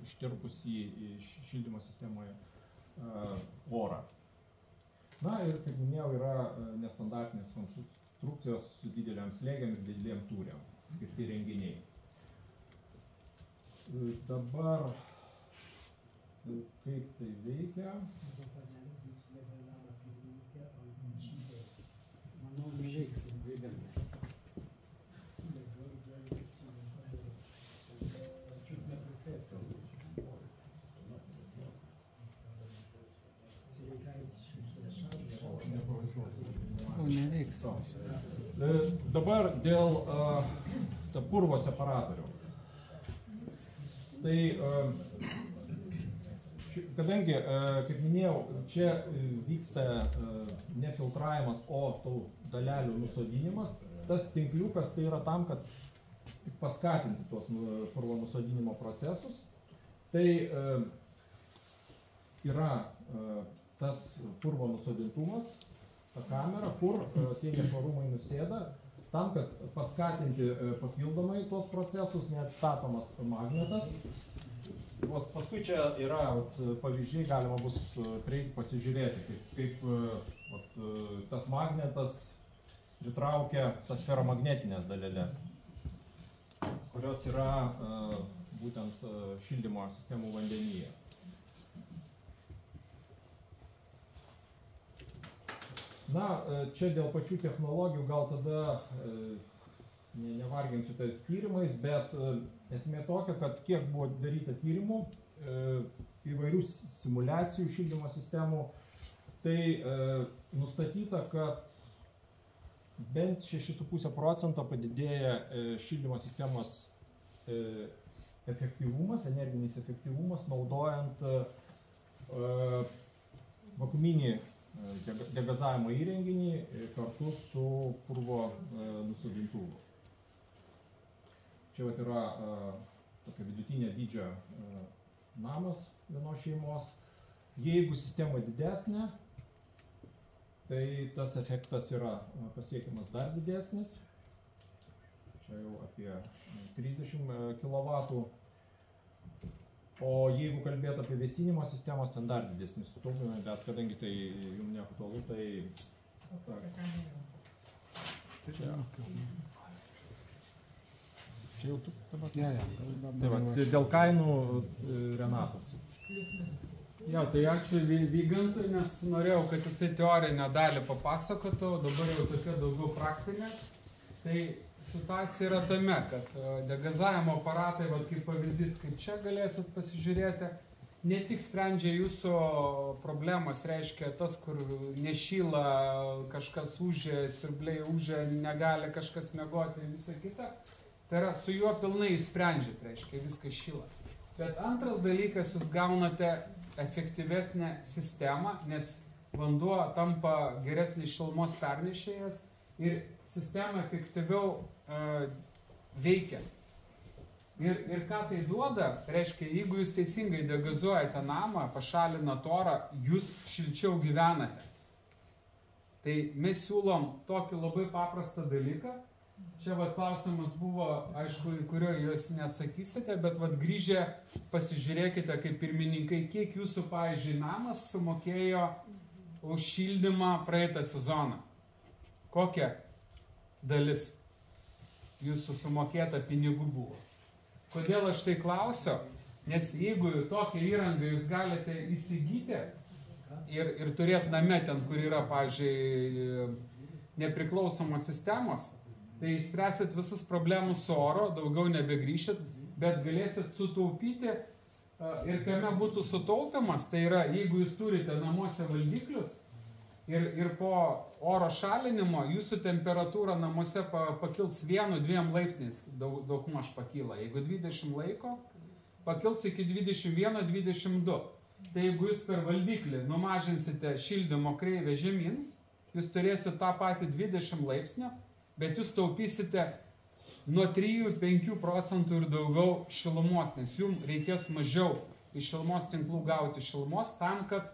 ištirpusį šildymo sistemoje orą. Na ir, kaip minėjau, yra nestandartinės konstrukcijos su dideliam slėgiam ir dideliem tūriam skirti renginiai. Dabar kaip tai veikia? Manau, neveiks. Neveiks. Dabar dėl purvo separatorių. Tai kadangi, kaip minėjau, čia vyksta ne filtravimas, o tų dalelių nusodinimas, tas tinkliukas tai yra tam, kad paskatinti tos purvo nusodinimo procesus. Tai yra tas purvo nusodintumas, ta kamera, kur tie nešvarumai nusėda, tam, kad paskatinti papildomai tuos procesus, neatstatomas magnetas. Paskui čia yra pavyzdžiai, galima bus prieiti pasižiūrėti, kaip tas magnetas pritraukia tas feromagnetinės daleles, kurios yra būtent šildymo sistemų vandenyje. Na, čia dėl pačių technologijų gal tada nevarginsiu tais tyrimais, bet esmė tokia, kad kiek buvo daryta tyrimų, įvairių simulacijų šildymo sistemų, tai nustatyta, kad bent 6,5% padidėja šildymo sistemos efektyvumas, energinis efektyvumas, naudojant vakuuminį degazavimo įrenginį kartu su purvo nusodintuvu. Čia yra tokia vidutinė dydžio namas vienos šeimos. Jeigu sistema didesnė, tai tas efektas yra pasiekiamas dar didesnis. Čia jau apie 30 kW. O jeigu kalbėt apie vėsinimo sistemos, ten dar didesnis sutaupymai, bet kadangi tai jums neaktualu, tai... Čia jau tu dabar? Tai va, dėl kainų Renatas. Jo, tai ačiū Vygantui, nes norėjau, kad jisai teorinę dalį papasakotų, dabar jau tokia daugiau praktinė. Tai situacija yra tame, kad degazavimo aparatai, kaip pavyzdys, kaip čia galėsit pasižiūrėti, ne tik sprendžia jūsų problemas, reiškia tas, kur nešyla, kažkas ūžia, siurbliai ūžia, negali kažkas miegoti ir visa kita. Tai yra, su juo pilnai išsprendžiat, reiškia, viskas šyla. Bet antras dalykas, jūs gaunate efektyvesnę sistemą, nes vanduo tampa geresnis šilumos pernešėjas ir sistema efektyviau veikia. Ir ką tai duoda, reiškia, jeigu jūs teisingai degazuojate namą, pašalinat orą, jūs šilčiau gyvenate. Tai mes siūlom tokį labai paprastą dalyką. Čia klausimas buvo, aišku, į kurio jūs neatsakysite, bet grįžę pasižiūrėkite kaip pirmininkai, kiek jūsų, pavyzdžiui, namas sumokėjo už šildymą praeitą sezoną. Kokia dalis jūsų sumokėta pinigų buvo? Kodėl aš tai klausiu? Nes jeigu tokią įrangą jūs galite įsigyti ir turėti name ten, kur yra, pavyzdžiui, nepriklausomos sistemos, tai spręsit visus problemus su oro, daugiau nebegrįšit, bet galėsit sutaupyti ir kame būtų sutaupimas, tai yra, jeigu jūs turite namuose valdiklius ir po oro šalinimo jūsų temperatūra namuose pakils 1-2 laipsniais, daugmaž pakyla. Jeigu 20 laiko, pakils iki 21-22. Tai jeigu jūs per valdiklį numažinsite šildymo kreivę žemyn, jūs turėsite tą patį 20 laipsnių, bet jūs taupysite nuo 3-5% ir daugiau šilumos, nes jums reikės mažiau iš šilumos tinklų gauti šilumos tam, kad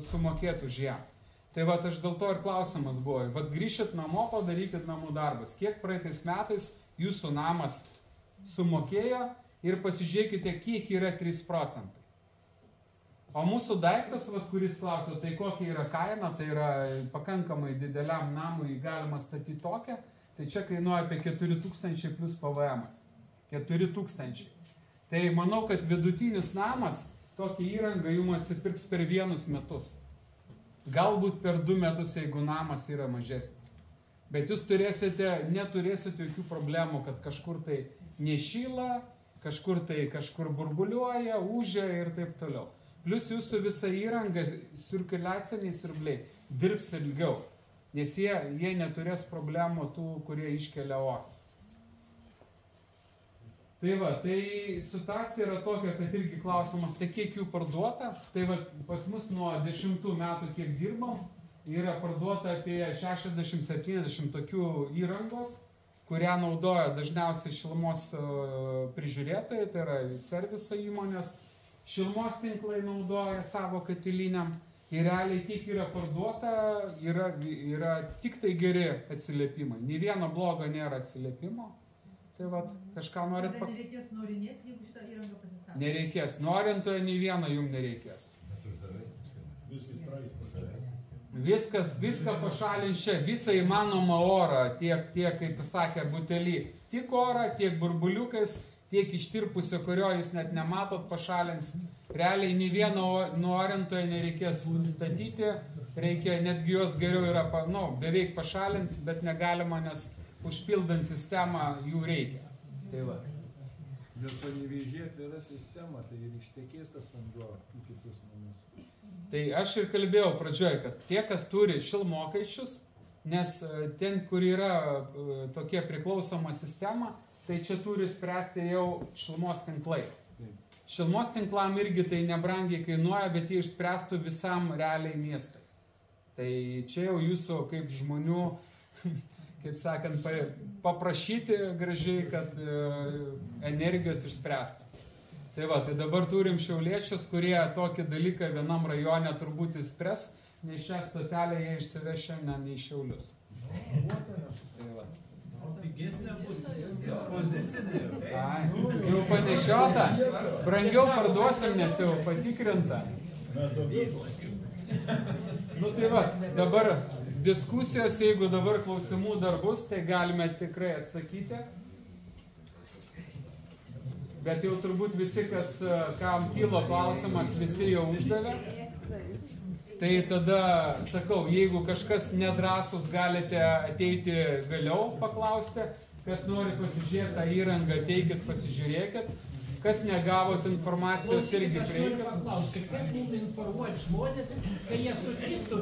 sumokėtų už ją. Tai aš dėl to ir klausimas buvo, grįšit namo, padarykit namų darbus. Kiek praeitais metais jūsų namas sumokėjo ir pasižiūrėkite, kiek yra 3%. O mūsų daiktas, kuris klausia, tai kokia yra kaina, tai yra pakankamai dideliam namui galima statyti tokią, tai čia kainuoja apie 4000 plus PVM. 4000. Tai manau, kad vidutinis namas tokį įrangą jums atsipirks per 1 metus. Galbūt per 2 metus, jeigu namas yra mažesnis. Bet jūs neturėsite jokių problemų, kad kažkur tai nešyla, kažkur burbuliuoja, ūžia ir taip toliau. Plus jūsų visa įranga, cirkuliaciniai siurbliai, dirbs ilgiau. nes jie neturės problemų tų, kurie iškelia ofisą. Tai va, tai situacija yra tokia, kad irgi klausimas, tai kiek jų parduota, tai va, pas mus nuo 10 metų kiek dirbam, yra parduota apie 60-70 tokių įrangos, kurią naudoja dažniausiai šilumos prižiūrėtojai, tai yra serviso įmonės, šilumos tinklai naudoja savo katiliniam ir realiai kiek yra parduota, yra tik tai geri atsiliepimai, nei vieno blogo nėra atsiliepimo. Tai va, kažką norit nereikės norinėti, jeigu šitą įrangą pasistatyti? Nereikės, norintoje nei vieno jums nereikės. Viską pašalins čia, visą įmanomą orą, tiek, kaip sakė butelį, tik orą, tiek burbuliukais, tiek ištirpusio, kurio jūs net nematot, pašalins. Realiai nei vieno norintoje nereikės statyti, reikia, netgi jos geriau yra beveik pašalinti, bet negalima, nes užpildant sistemą jų reikia. Tai va. Dėl Panevėžyje atvira sistema, tai ir ištekės tas vanduo į kitus namus. Tai aš ir kalbėjau pradžioje, kad tie, kas turi šilmokaičius, nes ten, kur yra tokia priklausoma sistema, tai čia turi spręsti jau šilumos tinklai. Šilumos tinklam irgi tai nebrangiai kainuoja, bet jie išspręstų visam realiai miestui. Tai čia jau jūsų kaip žmonių, kaip sakant, paprašyti gražiai, kad energijos išspręstų. Tai va, tai dabar turim šiauliečius, kurie tokį dalyką vienam rajone turbūt išspręs, nei šią stotelę jie išsiveš šiandien į Šiaulius. Tai va. Pigesnė bus ekspozicinė. Jau panešiota, brangiau parduosim, nes jau patikrinta. Nu tai va, dabar diskusijos, jeigu dabar klausimų dar bus, tai galime tikrai atsakyti. Bet jau turbūt visi, kam kilo klausimas, visi jau uždavė. Tai tada, sakau, jeigu kažkas nedrąsus, galite ateiti vėliau paklausti. Kas nori pasižiūrėti tą įrangą, ateikit, pasižiūrėkit. Kas negavot informacijos, irgi prieikit. Aš noriu paklausti, kaip mums informuoti žmonės, kai jie sutiktų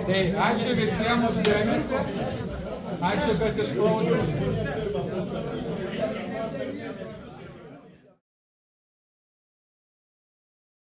Tai ačiū visiems už dėmesį. Ačiū, kad išklausėt.